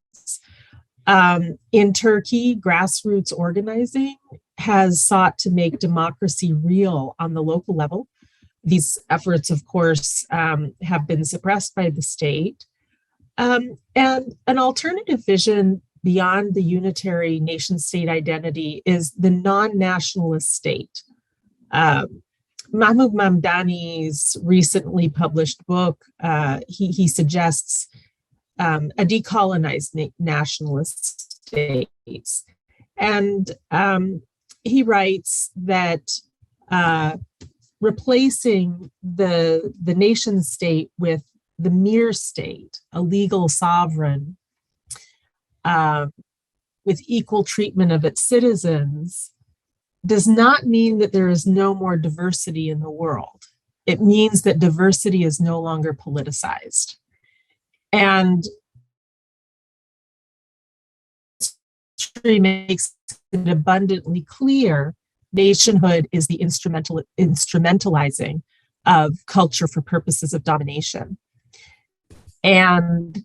In Turkey, grassroots organizing has sought to make democracy real on the local level. These efforts, of course, have been suppressed by the state. And an alternative vision beyond the unitary nation-state identity is the non-nationalist state. Mahmoud Mamdani's recently published book, he suggests a decolonized nationalist states. And he writes that replacing the nation state with the mere state, a legal sovereign, with equal treatment of its citizens, does not mean that there is no more diversity in the world. It means that diversity is no longer politicized. And history makes it abundantly clear nationhood is the instrumentalizing of culture for purposes of domination. And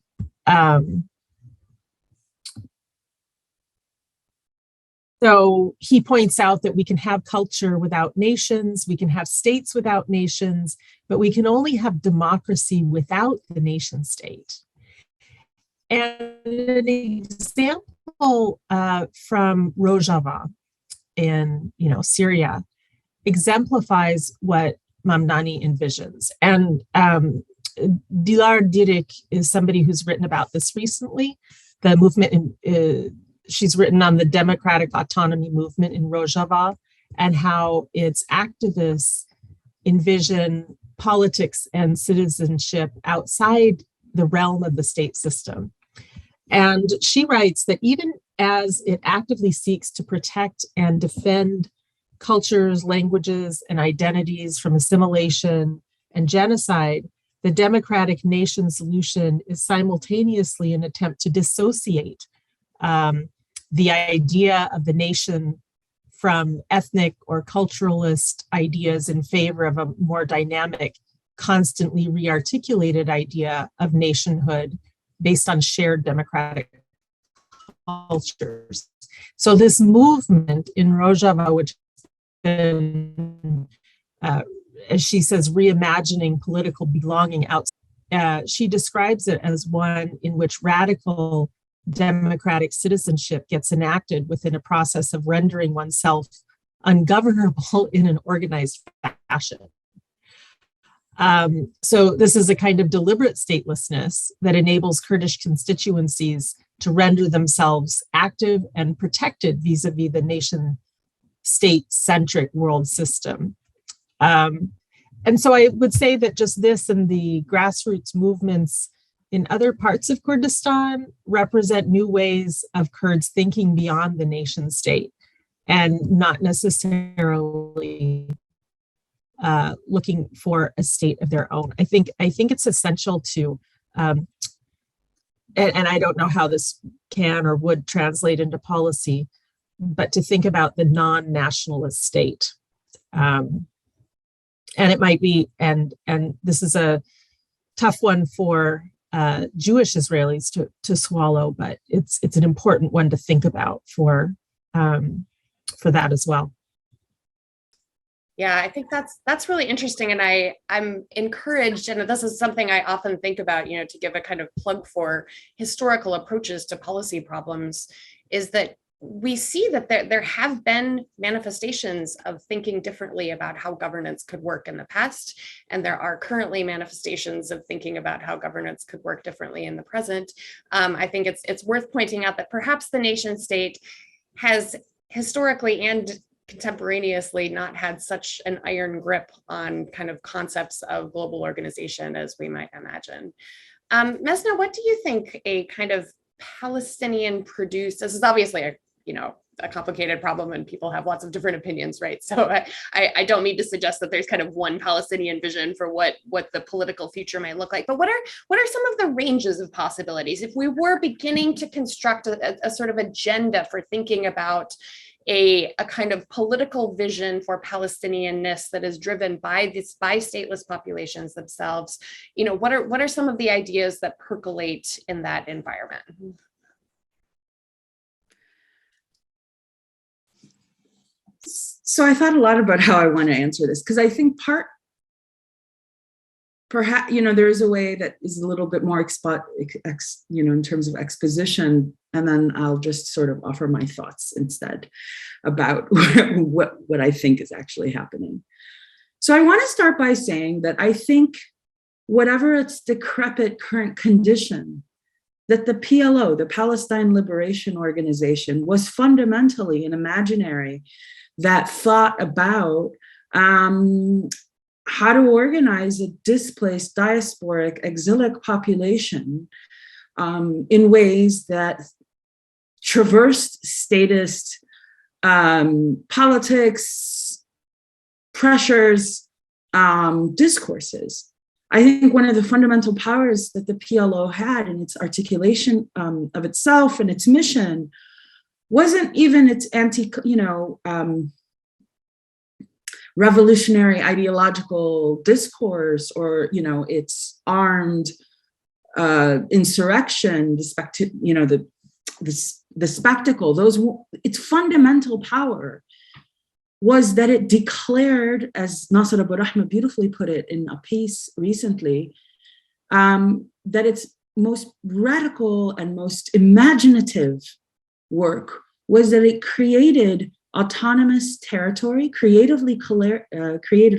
so he points out that we can have culture without nations, we can have states without nations, but we can only have democracy without the nation state. And an example from Rojava in Syria exemplifies what Mamdani envisions. And Dilar Dirik is somebody who's written about this recently. The movement, she's written on the democratic autonomy movement in Rojava and how its activists envision politics and citizenship outside the realm of the state system. And she writes that even as it actively seeks to protect and defend cultures, languages, and identities from assimilation and genocide, the democratic nation solution is simultaneously an attempt to dissociate the idea of the nation from ethnic or culturalist ideas in favor of a more dynamic, constantly re-articulated idea of nationhood based on shared democratic cultures. So this movement in Rojava, which has been, as she says, reimagining political belonging outside, she describes it as one in which radical democratic citizenship gets enacted within a process of rendering oneself ungovernable in an organized fashion. So this is a kind of deliberate statelessness that enables Kurdish constituencies to render themselves active and protected vis-a-vis the nation state-centric world system. And so I would say that just this and the grassroots movements in other parts of Kurdistan represent new ways of Kurds thinking beyond the nation state and not necessarily looking for a state of their own. I think it's essential to, and I don't know how this can or would translate into policy, but to think about the non-nationalist state. And it might be, and this is a tough one for Jewish Israelis to swallow, but it's an important one to think about for that as well. Yeah, I think that's really interesting, and I'm encouraged, and this is something I often think about, to give a kind of plug for historical approaches to policy problems, is that we see that there have been manifestations of thinking differently about how governance could work in the past, and there are currently manifestations of thinking about how governance could work differently in the present. I think it's worth pointing out that perhaps the nation state has historically and contemporaneously not had such an iron grip on kind of concepts of global organization as we might imagine. Mesna, what do you think a kind of Palestinian produced, this is obviously a complicated problem and people have lots of different opinions, right? So I don't mean to suggest that there's kind of one Palestinian vision for what the political future might look like, but what are some of the ranges of possibilities? If we were beginning to construct a sort of agenda for thinking about a kind of political vision for Palestinianness that is driven by stateless populations themselves, what are some of the ideas that percolate in that environment? So I thought a lot about how I want to answer this, because I think perhaps, there is a way that is a little bit more in terms of exposition, and then I'll just sort of offer my thoughts instead about what I think is actually happening. So I want to start by saying that I think whatever its decrepit current condition, that the PLO, the Palestine Liberation Organization, was fundamentally an imaginary that thought about how to organize a displaced, diasporic, exilic population in ways that traversed statist politics, pressures, discourses. I think one of the fundamental powers that the PLO had in its articulation of itself and its mission wasn't even its revolutionary ideological discourse or its armed insurrection, the spectacle. Its fundamental power was that it declared, as Nasser Abu Rahma beautifully put it in a piece recently, that its most radical and most imaginative work was that it created autonomous territory, created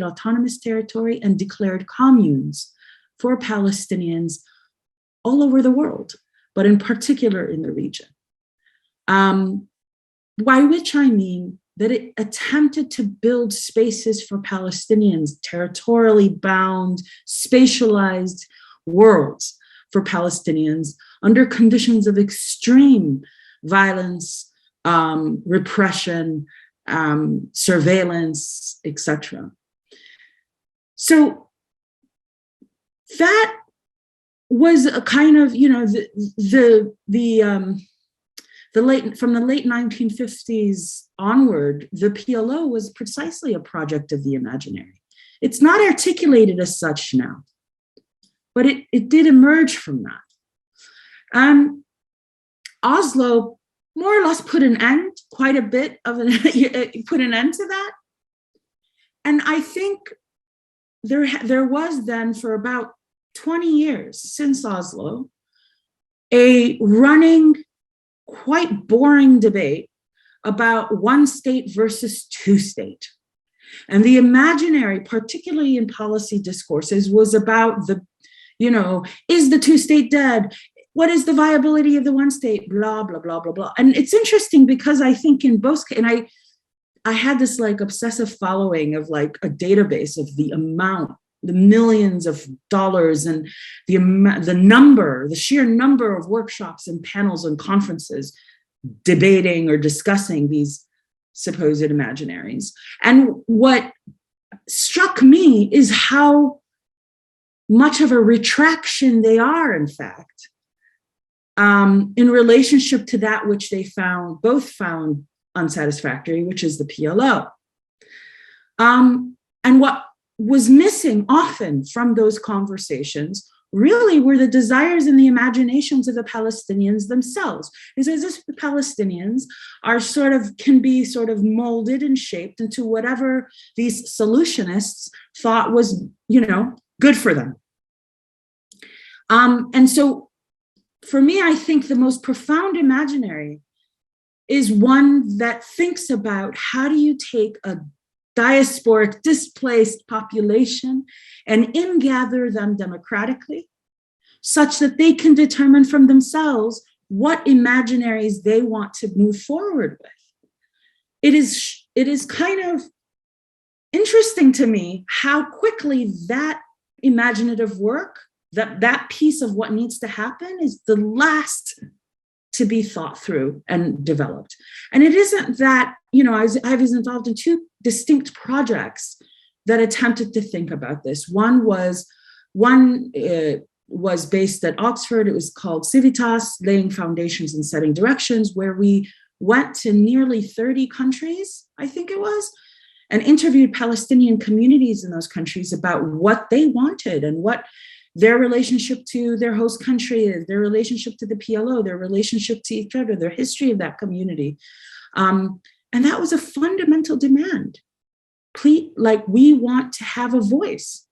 autonomous territory and declared communes for Palestinians all over the world, but in particular in the region. By which I mean that it attempted to build spaces for Palestinians, territorially bound, spatialized worlds for Palestinians under conditions of extreme violence, repression, surveillance, etc. So that was a kind of, from the late 1950s onward, the PLO was precisely a project of the imaginary. It's not articulated as such now, but it did emerge from that. Oslo more or less put an end, put an end to that. And I think there was then, for about 20 years since Oslo, a running, quite boring debate about one state versus two state. And the imaginary, particularly in policy discourses, was about is the two state dead? What is the viability of the one state? Blah, blah, blah, blah, blah. And it's interesting because I think in both, and I had this like obsessive following of like a database of the amount, the millions of dollars and the sheer number of workshops and panels and conferences debating or discussing these supposed imaginaries. And what struck me is how much of a retraction they are, in fact, in relationship to that which they both found unsatisfactory, which is the PLO. And what was missing often from those conversations really were the desires and the imaginations of the Palestinians themselves. It's as if the Palestinians can be molded and shaped into whatever these solutionists thought was, good for them. And so for me, I think the most profound imaginary is one that thinks about how do you take a diasporic, displaced population and ingather them democratically, such that they can determine from themselves what imaginaries they want to move forward with. It is kind of interesting to me how quickly that imaginative work, that piece of what needs to happen, is the last to be thought through and developed. And it isn't that, I was involved in two distinct projects that attempted to think about this. One was based at Oxford. It was called Civitas, Laying Foundations and Setting Directions, where we went to nearly 30 countries, I think it was, and interviewed Palestinian communities in those countries about what they wanted and what their relationship to their host country is, their relationship to the PLO, their relationship to each other, their history of that community. And that was a fundamental demand. We want to have a voice.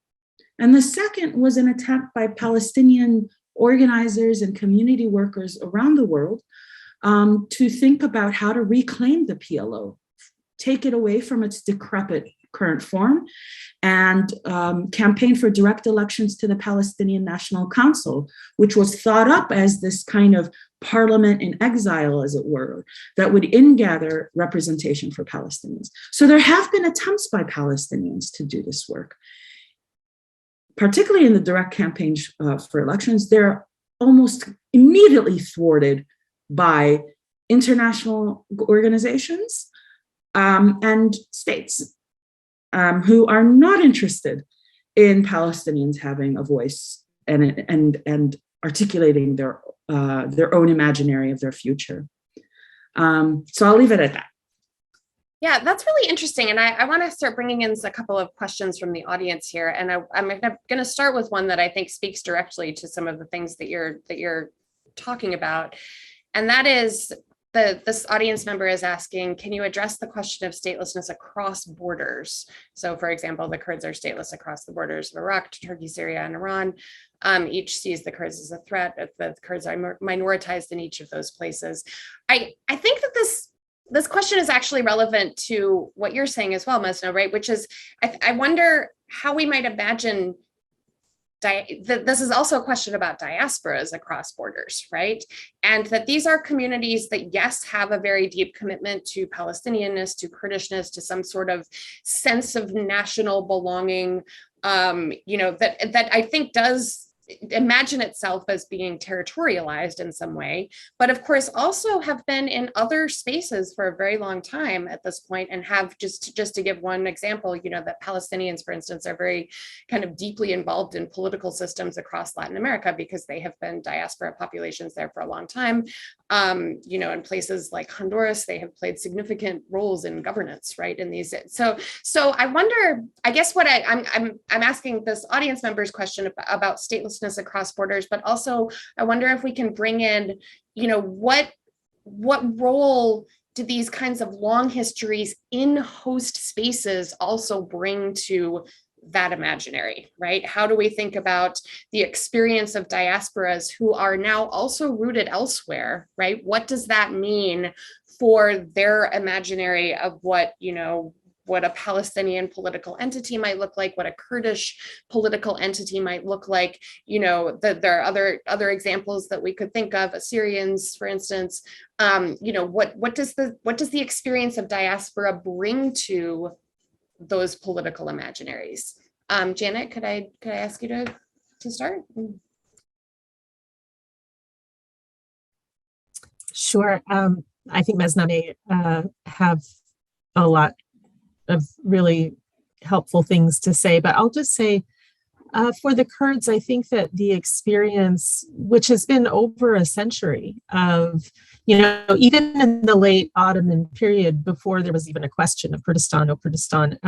And the second was an attempt by Palestinian organizers and community workers around the world to think about how to reclaim the PLO, take it away from its decrepit current form, and campaign for direct elections to the Palestinian National Council, which was thought up as this kind of parliament in exile, as it were, that would ingather representation for Palestinians. So there have been attempts by Palestinians to do this work, particularly in the direct campaigns for elections. They're almost immediately thwarted by international organizations and states who are not interested in Palestinians having a voice and articulating their own imaginary of their future. So I'll leave it at that. Yeah, that's really interesting. And I want to start bringing in a couple of questions from the audience here. And I'm going to start with one that I think speaks directly to some of the things that you're talking about. And that is, this audience member is asking, can you address the question of statelessness across borders? So for example, the Kurds are stateless across the borders of Iraq to Turkey, Syria, and Iran. Each sees the Kurds as a threat. The Kurds are minoritized in each of those places. I think that this question is actually relevant to what you're saying as well, Mesno, right? Which is, I wonder how we might imagine this is also a question about diasporas across borders, right? And that these are communities that, yes, have a very deep commitment to Palestinianness, to Kurdishness, to some sort of sense of national belonging, that I think does imagine itself as being territorialized in some way, but of course also have been in other spaces for a very long time at this point, and have, just to give one example, that Palestinians, for instance, are very kind of deeply involved in political systems across Latin America because they have been diaspora populations there for a long time. In places like Honduras, they have played significant roles in governance, right? In these, so I wonder, I guess what I'm asking this audience members question about statelessness across borders, but also I wonder if we can bring in, what role do these kinds of long histories in host spaces also bring to that imaginary, right? How do we think about the experience of diasporas who are now also rooted elsewhere, right? What does that mean for their imaginary of what a Palestinian political entity might look like, what a Kurdish political entity might look like? That there are other examples that we could think of, Assyrians, for instance. What does the experience of diaspora bring to those political imaginaries? Janet, could I ask you to start? Sure. I think Mesna may have a lot of really helpful things to say, but I'll just say for the Kurds, I think that the experience, which has been over a century of, even in the late Ottoman period, before there was even a question of Kurdistan or Kurdistan,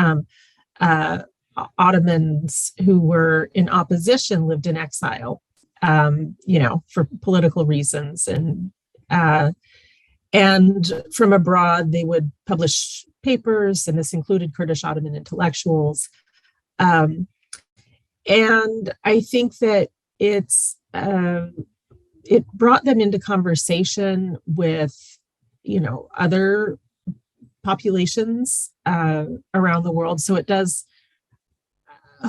Ottomans who were in opposition lived in exile, for political reasons, and from abroad they would publish papers, and this included Kurdish Ottoman intellectuals. And I think that it brought them into conversation with, other populations around the world. So it does,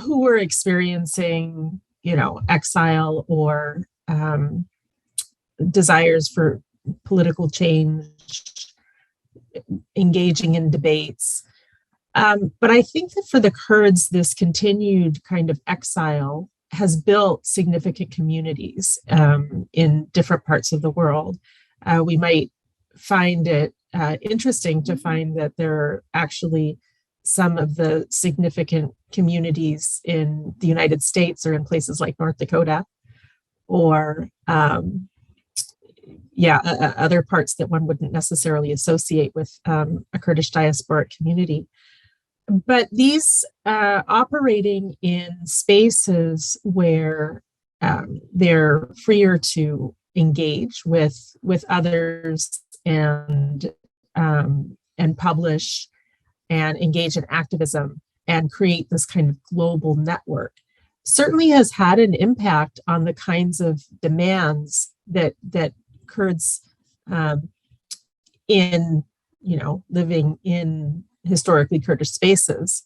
who were experiencing, exile or desires for political change, engaging in debates. But I think that for the Kurds, this continued kind of exile has built significant communities in different parts of the world. We might find it interesting to find that there are actually some of the significant communities in the United States or in places like North Dakota, or other parts that one wouldn't necessarily associate with a Kurdish diasporic community. But these operating in spaces where they're freer to engage with others and publish and engage in activism and create this kind of global network certainly has had an impact on the kinds of demands that Kurds in living in historically Kurdish spaces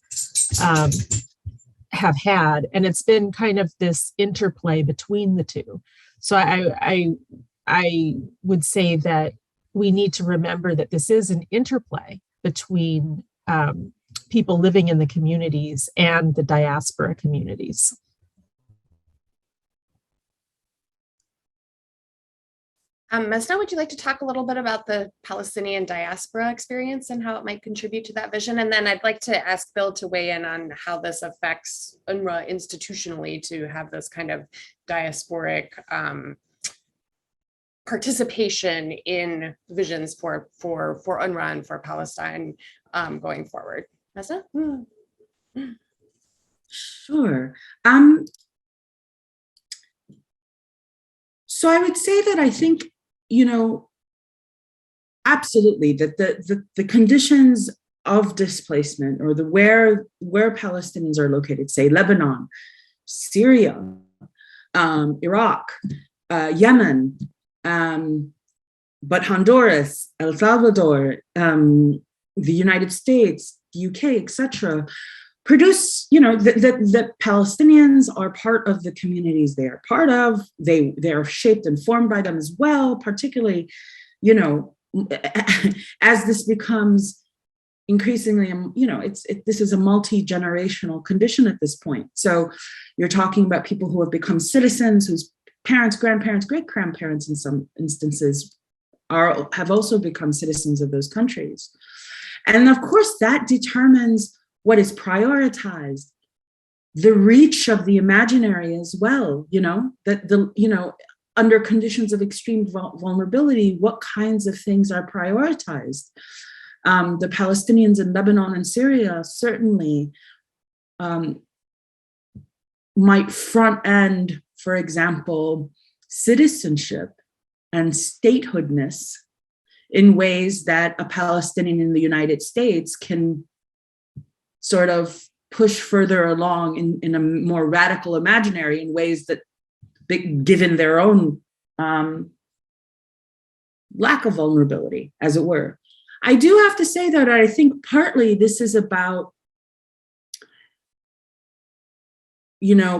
have had, and it's been kind of this interplay between the two. So I would say that we need to remember that this is an interplay between people living in the communities and the diaspora communities. Mesna, would you like to talk a little bit about the Palestinian diaspora experience and how it might contribute to that vision? And then I'd like to ask Bill to weigh in on how this affects UNRWA institutionally to have this kind of diasporic participation in visions for UNRWA and for Palestine going forward. Mesna? Sure. So I would say that I think, absolutely, that the conditions of displacement, or the where Palestinians are located, say Lebanon, Syria, Iraq, Yemen, but Honduras, El Salvador, the United States, the UK, etc., produce, that Palestinians are part of the communities they are part of. They're shaped and formed by them as well, particularly, as this becomes increasingly, this is a multi-generational condition at this point. So you're talking about people who have become citizens, whose parents, grandparents, great-grandparents in some instances have also become citizens of those countries. And of course, that determines what is prioritized, the reach of the imaginary as well, under conditions of extreme vulnerability, what kinds of things are prioritized. The Palestinians in Lebanon and Syria certainly might front end, for example, citizenship and statehoodness in ways that a Palestinian in the United States can sort of push further along in a more radical imaginary in ways that, given their own lack of vulnerability, as it were. I do have to say that I think partly this is about,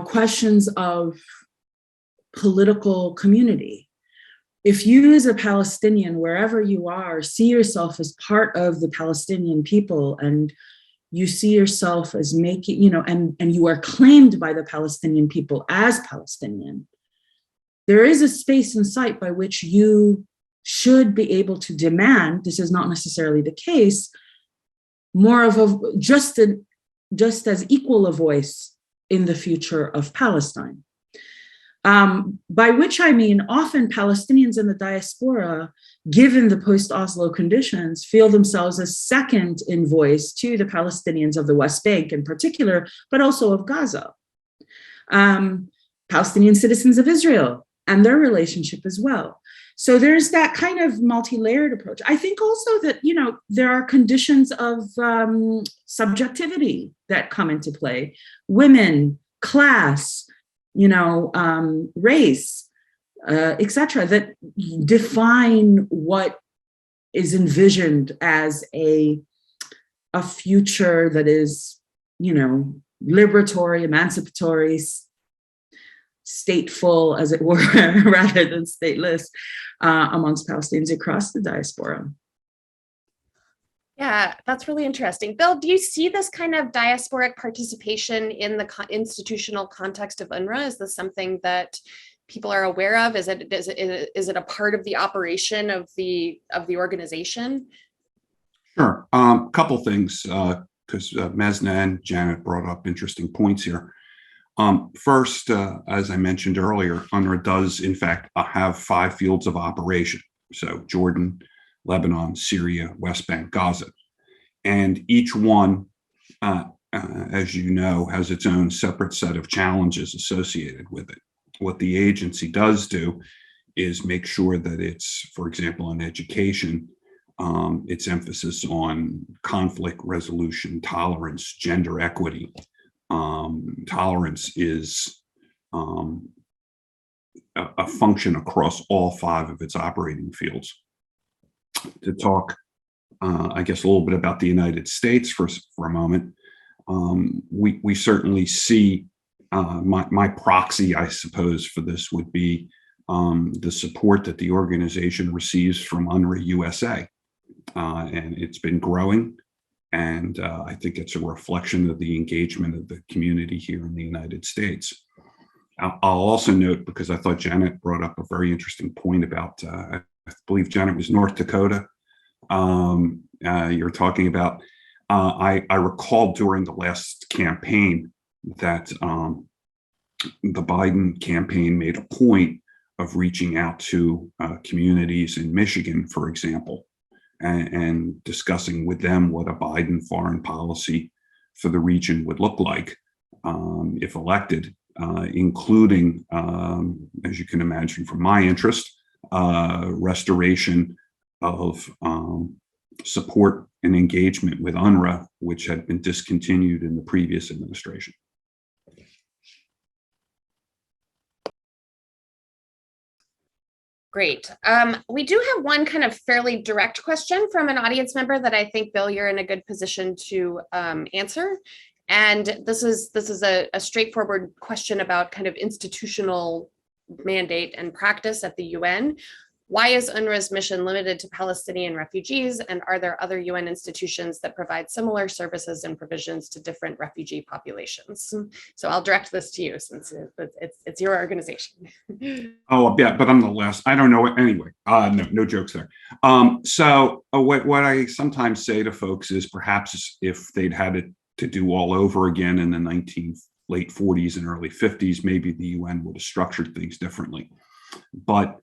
questions of political community. If you as a Palestinian, wherever you are, see yourself as part of the Palestinian people, and you see yourself as making, and you are claimed by the Palestinian people as Palestinian, there is a space in sight by which you should be able to demand, this is not necessarily the case, more of just as equal a voice in the future of Palestine. By which I mean, often Palestinians in the diaspora, given the post-Oslo conditions, feel themselves as second in voice to the Palestinians of the West Bank in particular, but also of Gaza. Palestinian citizens of Israel and their relationship as well. So there's that kind of multi-layered approach. I think also that, there are conditions of subjectivity that come into play. Women, class, race, etc., that define what is envisioned as a future that is, liberatory, emancipatory, stateful, as it were, rather than stateless, amongst Palestinians across the diaspora. Yeah, that's really interesting. Bill, do you see this kind of diasporic participation in the institutional context of UNRWA? Is this something that people are aware of? Is it a part of the operation of the organization? Sure. Couple things, because Mesna and Janet brought up interesting points here. First, as I mentioned earlier, UNRWA does, in fact, have 5 fields of operation. So Jordan, Lebanon, Syria, West Bank, Gaza. And each one, as you know, has its own separate set of challenges associated with it. What the agency does do is make sure that it's, for example, in education, its emphasis on conflict resolution, tolerance, gender equity. Tolerance is a function across all 5 of its operating fields. To talk, I guess, a little bit about the United States for a moment, we certainly see my proxy, I suppose, for this would be the support that the organization receives from UNRWA USA. And it's been growing. And I think it's a reflection of the engagement of the community here in the United States. I'll also note, because I thought Janet brought up a very interesting point about, I believe Janet was North Dakota. You're talking about, I recall during the last campaign that the Biden campaign made a point of reaching out to communities in Michigan, for example, and discussing with them what a Biden foreign policy for the region would look like if elected, including, as you can imagine from my interest, restoration of support and engagement with UNRWA, which had been discontinued in the previous administration. Great. We do have one kind of fairly direct question from an audience member that I think, Bill, you're in a good position to answer. And this is a straightforward question about kind of institutional mandate and practice at the UN. Why is UNRWA's mission limited to Palestinian refugees? And are there other UN institutions that provide similar services and provisions to different refugee populations? So I'll direct this to you since it's your organization. Oh, yeah, but I'm the last. I don't know. Anyway, no jokes there. What I sometimes say to folks is perhaps if they'd had it to do all over again in the late 40s and early 50s, maybe the UN would have structured things differently. But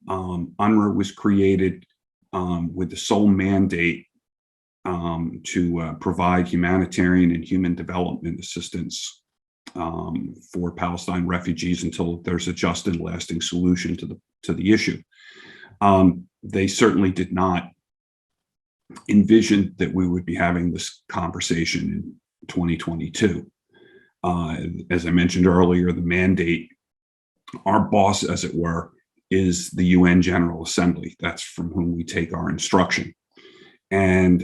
UNRWA was created with the sole mandate to provide humanitarian and human development assistance for Palestine refugees until there's a just and lasting solution to the issue. They certainly did not envision that we would be having this conversation in 2022. As I mentioned earlier, the mandate, our boss, as it were, is the UN General Assembly. That's from whom we take our instruction. And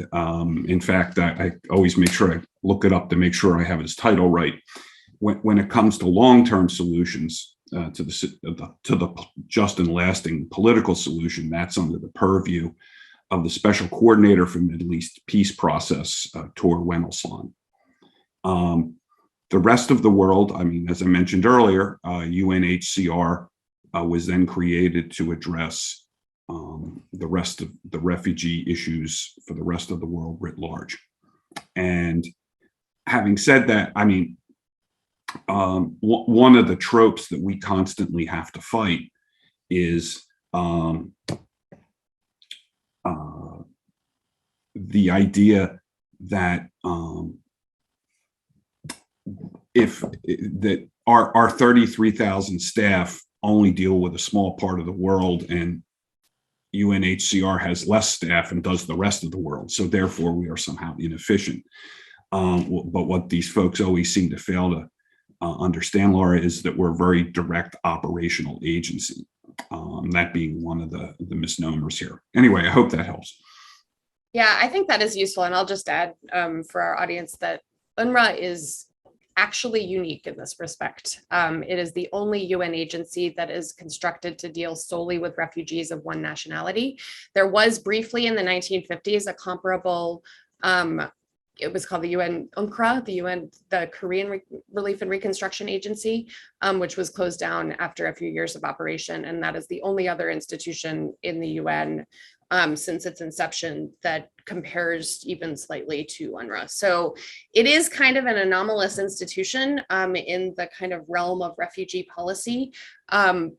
in fact, I always make sure I look it up to make sure I have his title right. When it comes to long-term solutions to the just and lasting political solution, that's under the purview of the Special Coordinator for Middle East Peace Process, Tor Wendelson. The rest of the world, I mean, as I mentioned earlier, UNHCR was then created to address the rest of the refugee issues for the rest of the world writ large. And having said that, I mean, one of the tropes that we constantly have to fight is the idea that our 33,000 staff only deal with a small part of the world, and UNHCR has less staff and does the rest of the world. So therefore, we are somehow inefficient. But what these folks always seem to fail to understand, Laura, is that we're a very direct operational agency. That being one of the misnomers here. Anyway, I hope that helps. Yeah, I think that is useful. And I'll just add for our audience that UNRWA is actually unique in this respect. It is the only UN agency that is constructed to deal solely with refugees of one nationality. There was briefly in the 1950s a comparable, it was called the UN UNCRA, the Korean Relief and Reconstruction Agency, which was closed down after a few years of operation. And that is the only other institution in the UN since its inception that compares even slightly to UNRWA. So it is kind of an anomalous institution in the kind of realm of refugee policy,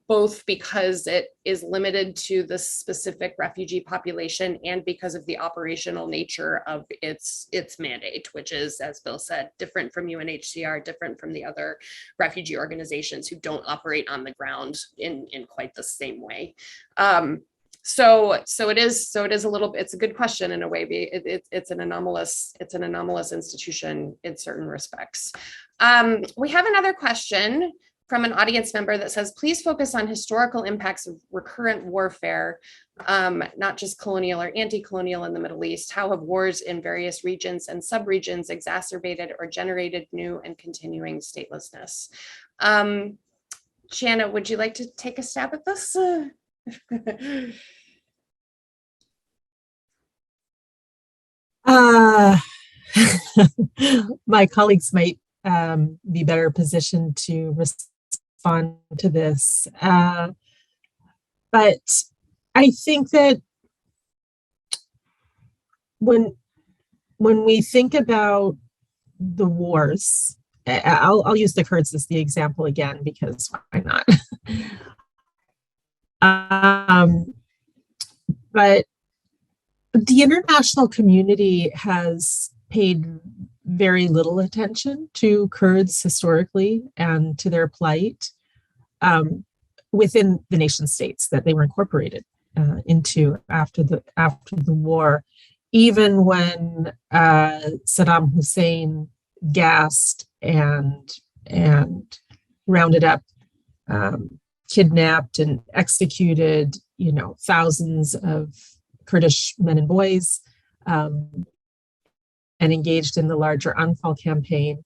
both because it is limited to the specific refugee population and because of the operational nature of its mandate, which is, as Bill said, different from UNHCR, different from the other refugee organizations who don't operate on the ground in quite the same way. So it is a little bit, it's a good question in a way. It's an anomalous institution in certain respects. We have another question from an audience member that says, please focus on historical impacts of recurrent warfare, not just colonial or anti-colonial in the Middle East. How have wars in various regions and subregions exacerbated or generated new and continuing statelessness? Shanna, would you like to take a stab at this? My colleagues might be better positioned to respond to this. But I think that when we think about the wars, I'll use the Kurds as the example again, because why not? But the international community has paid very little attention to Kurds historically and to their plight within the nation states that they were incorporated into after the war. Even when Saddam Hussein gassed and rounded up, kidnapped and executed, thousands of Kurdish men and boys, and engaged in the larger Anfal campaign,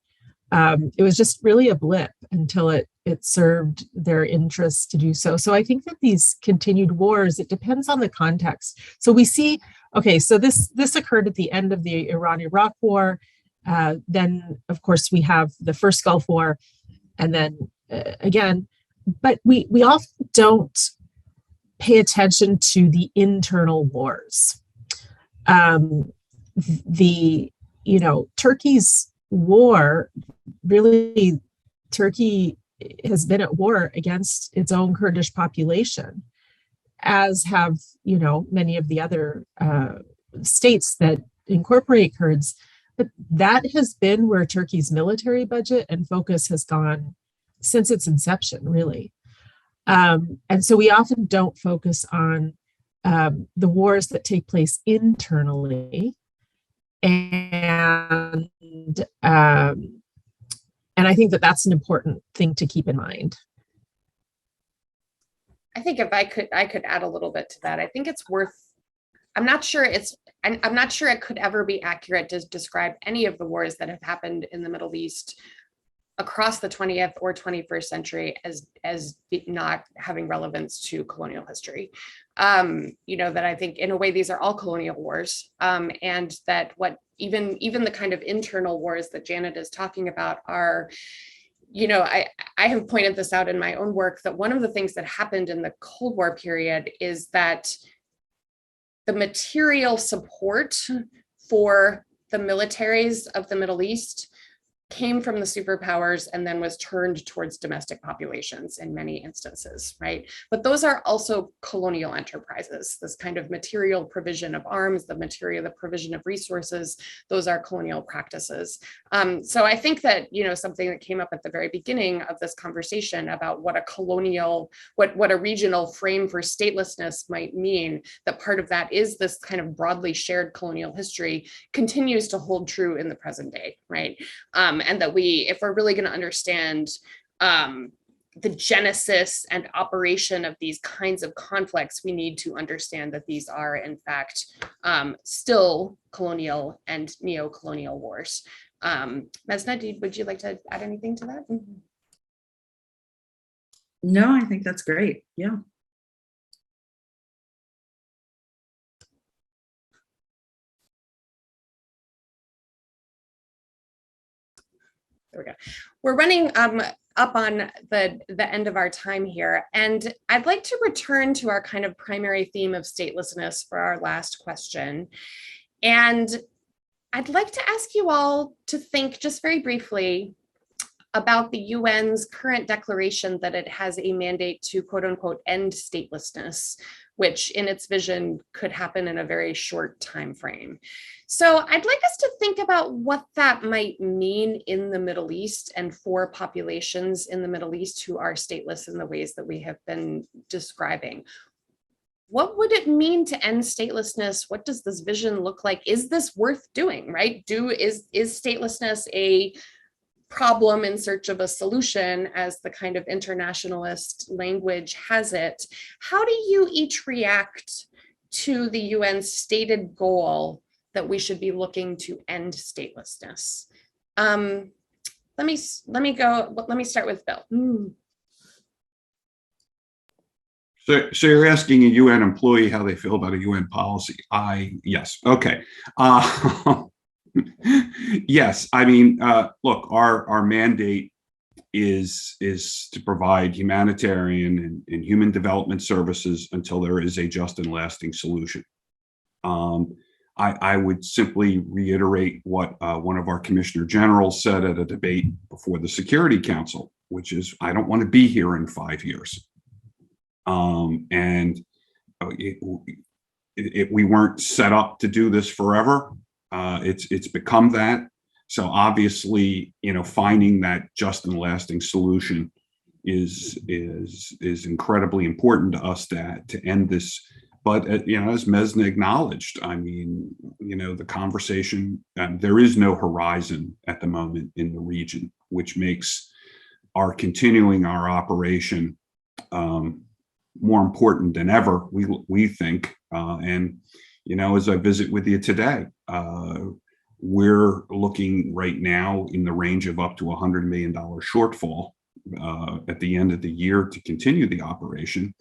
it was just really a blip until it served their interests to do so. So I think that these continued wars, it depends on the context. So we see, okay, so this occurred at the end of the Iran-Iraq War. Then, of course, we have the first Gulf War, and then again, but we often don't pay attention to the internal wars. Turkey's war, really, Turkey has been at war against its own Kurdish population, as have, many of the other states that incorporate Kurds. But that has been where Turkey's military budget and focus has gone since its inception, really. And so we often don't focus on the wars that take place internally. And I think that that's an important thing to keep in mind. I think if I could add a little bit to that. I think it's worth, I'm not sure it could ever be accurate to describe any of the wars that have happened in the Middle East across the 20th or 21st century as not having relevance to colonial history. That I think in a way these are all colonial wars, and that what even the kind of internal wars that Janet is talking about are, I have pointed this out in my own work, that one of the things that happened in the Cold War period is that the material support for the militaries of the Middle East came from the superpowers and then was turned towards domestic populations in many instances, right? But those are also colonial enterprises. This kind of material provision of arms, the provision of resources, those are colonial practices. So I think that, something that came up at the very beginning of this conversation about what a colonial, what a regional frame for statelessness might mean, that part of that is this kind of broadly shared colonial history, continues to hold true in the present day, right? And that if we're really going to understand the genesis and operation of these kinds of conflicts, we need to understand that these are, in fact, still colonial and neo-colonial wars. Mesna, would you like to add anything to that? No, I think that's great. Yeah. There we go. We're running up on the end of our time here, and I'd like to return to our kind of primary theme of statelessness for our last question. And I'd like to ask you all to think just very briefly about the UN's current declaration that it has a mandate to, quote unquote, end statelessness, which in its vision could happen in a very short time frame. So I'd like us to think about what that might mean in the Middle East and for populations in the Middle East who are stateless in the ways that we have been describing. What would it mean to end statelessness? What does this vision look like? Is this worth doing, right? Is statelessness a problem in search of a solution, as the kind of internationalist language has it? How do you each react to the UN's stated goal that we should be looking to end statelessness? Let me start with Bill. So you're asking a UN employee how they feel about a UN policy? Yes. Okay. Yes. I mean, look, our mandate is to provide humanitarian and human development services until there is a just and lasting solution. I would simply reiterate what one of our commissioner generals said at a debate before the Security Council, which is, I don't want to be here in 5 years. We weren't set up to do this forever. It's become that. So obviously, finding that just and lasting solution is incredibly important to us to end this. But as Mesna acknowledged, I mean, the conversation, there is no horizon at the moment in the region, which makes our continuing our operation more important than ever, we think. And as I visit with you today, we're looking right now in the range of up to $100 million shortfall at the end of the year to continue the operation.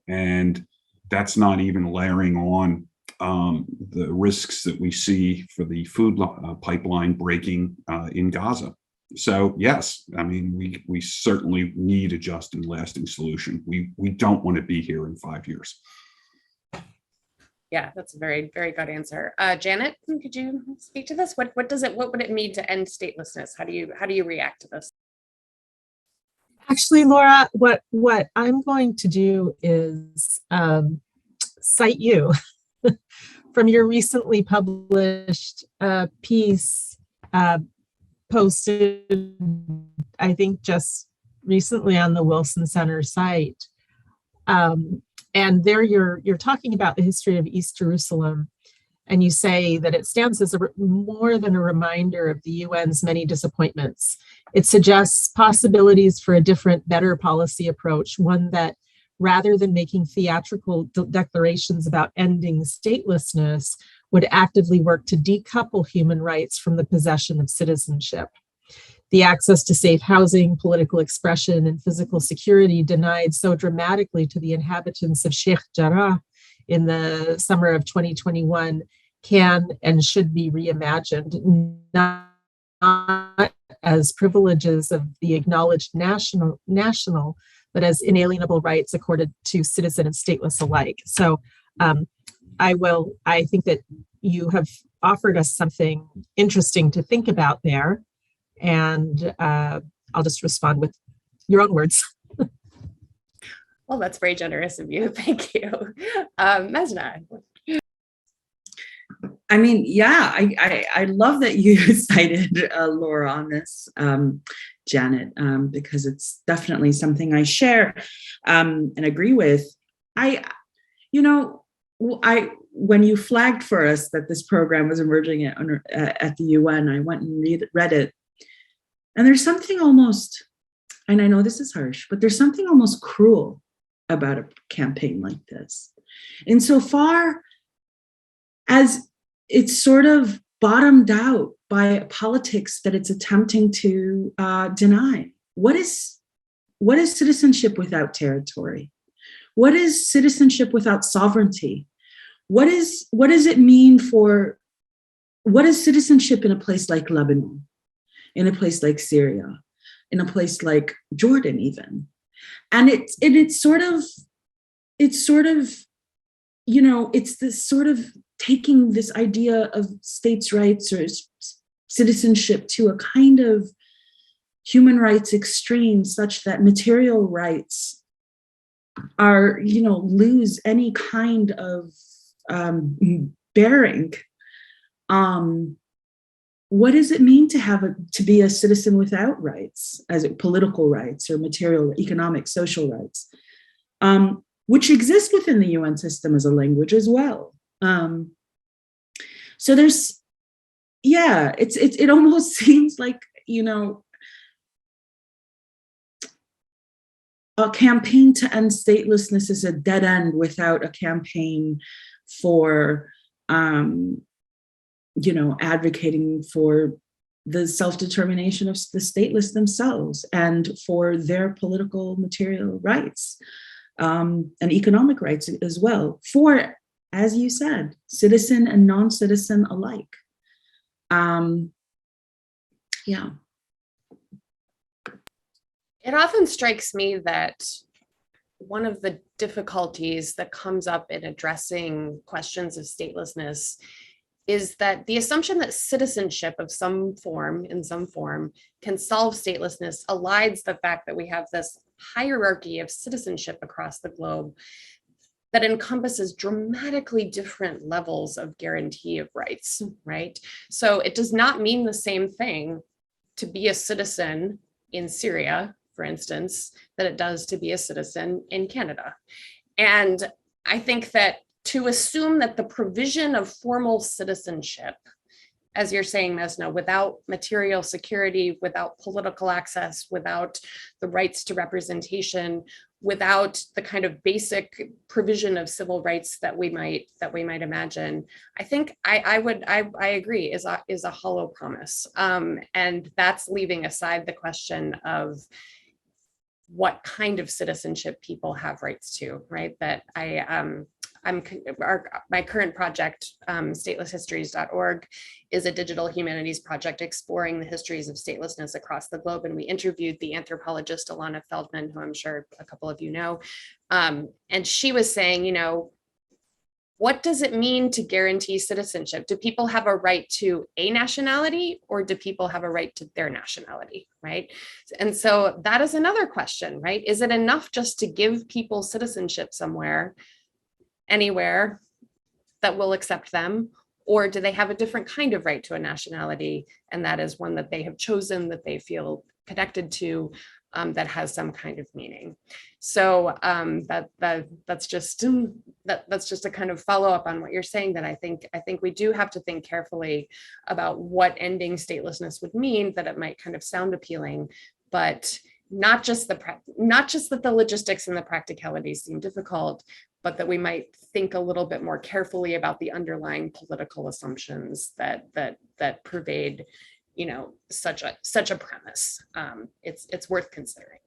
And that's not even layering on the risks that we see for the food pipeline breaking in Gaza. So yes, I mean, we certainly need a just and lasting solution. We don't want to be here in 5 years. Yeah, that's a very, very good answer. Janet, could you speak to this? What would it mean to end statelessness? How do you react to this? Actually, Laura, what I'm going to do is cite you from your recently published piece posted, I think, just recently on the Wilson Center site. And there you're talking about the history of East Jerusalem, and you say that it stands as more than a reminder of the UN's many disappointments. It suggests possibilities for a different, better policy approach, one that, rather than making theatrical declarations about ending statelessness, would actively work to decouple human rights from the possession of citizenship. The access to safe housing, political expression, and physical security denied so dramatically to the inhabitants of Sheikh Jarrah in the summer of 2021 can and should be reimagined, not as privileges of the acknowledged national, but as inalienable rights accorded to citizen and stateless alike. So I think that you have offered us something interesting to think about there. And I'll just respond with your own words. Well, that's very generous of you. Thank you. Mesna. I mean, yeah, I love that you cited Laura on this, Janet, because it's definitely something I share and agree with. When you flagged for us that this program was emerging at the UN, I went and read it. And there's something almost, and I know this is harsh, but there's something almost cruel about a campaign like this, insofar as it's sort of bottomed out by politics that it's attempting to deny. What is citizenship without territory? What is citizenship without sovereignty? What does it mean what is citizenship in a place like Lebanon, in a place like Syria, in a place like Jordan even? And it's this sort of taking this idea of states' rights or citizenship to a kind of human rights extreme, such that material rights are, lose any kind of bearing. What does it mean to be a citizen without rights, as political rights or material, economic, social rights, which exist within the UN system as a language as well? So it almost seems like, a campaign to end statelessness is a dead end without a campaign for, advocating for the self-determination of the stateless themselves and for their political material rights and economic rights as well, for, as you said, citizen and non-citizen alike. It often strikes me that one of the difficulties that comes up in addressing questions of statelessness is that the assumption that citizenship in some form, can solve statelessness elides the fact that we have this hierarchy of citizenship across the globe that encompasses dramatically different levels of guarantee of rights, right? So it does not mean the same thing to be a citizen in Syria, for instance, that it does to be a citizen in Canada. And I think that to assume that the provision of formal citizenship, as you're saying, Mesna, without material security, without political access, without the rights to representation, without the kind of basic provision of civil rights that we might imagine, I think I agree is a hollow promise. And that's leaving aside the question of what kind of citizenship people have rights to, right? That my current project, statelesshistories.org, is a digital humanities project exploring the histories of statelessness across the globe. And we interviewed the anthropologist Alana Feldman, who I'm sure a couple of you know. And she was saying, you know, what does it mean to guarantee citizenship? Do people have a right to a nationality, or do people have a right to their nationality, right? And so that is another question, right? Is it enough just to give people citizenship somewhere, anywhere that will accept them? Or do they have a different kind of right to a nationality? And that is one that they have chosen, that they feel connected to, that has some kind of meaning. So that's just a kind of follow up on what you're saying, that I think we do have to think carefully about what ending statelessness would mean, that it might kind of sound appealing, but not just that the logistics and the practicalities seem difficult, but that we might think a little bit more carefully about the underlying political assumptions that pervade, you know, such a premise. It's worth considering.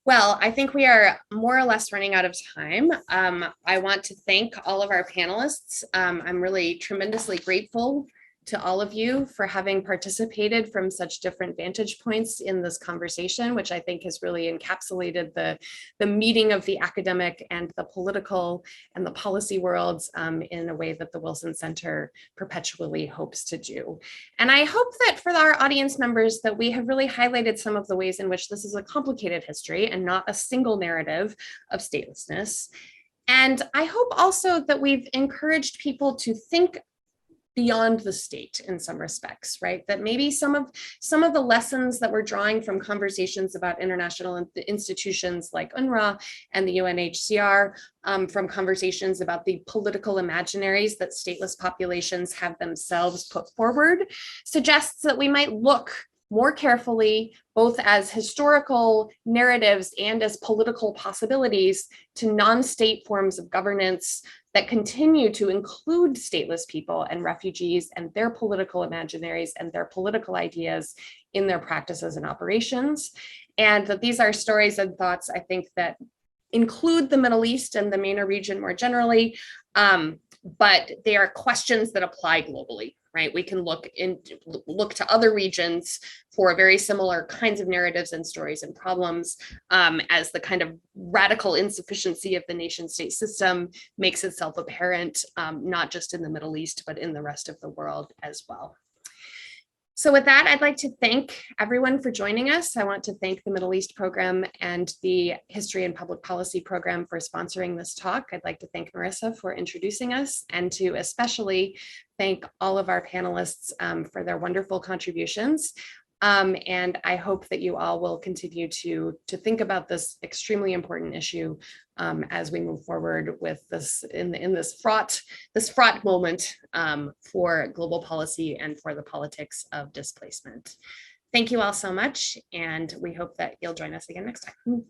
Well, I think we are more or less running out of time. I want to thank all of our panelists. I'm really tremendously grateful to all of you for having participated from such different vantage points in this conversation, which I think has really encapsulated the meeting of the academic and the political and the policy worlds in a way that the Wilson Center perpetually hopes to do. And I hope that for our audience members that we have really highlighted some of the ways in which this is a complicated history and not a single narrative of statelessness. And I hope also that we've encouraged people to think beyond the state in some respects, right? That maybe some of the lessons that we're drawing from conversations about international institutions like UNRWA and the UNHCR, from conversations about the political imaginaries that stateless populations have themselves put forward, suggests that we might look more carefully, both as historical narratives and as political possibilities, to non-state forms of governance that continue to include stateless people and refugees and their political imaginaries and their political ideas in their practices and operations. And that these are stories and thoughts, I think, that include the Middle East and the MENA region more generally, but they are questions that apply globally, right? We can look to other regions for very similar kinds of narratives and stories and problems, as the kind of radical insufficiency of the nation state system makes itself apparent, not just in the Middle East, but in the rest of the world as well. So with that, I'd like to thank everyone for joining us. I want to thank the Middle East program and the History and Public Policy program for sponsoring this talk. I'd like to thank Marissa for introducing us, and to especially thank all of our panelists for their wonderful contributions. And I hope that you all will continue to think about this extremely important issue as we move forward with this in this fraught moment for global policy and for the politics of displacement. Thank you all so much, and we hope that you'll join us again next time.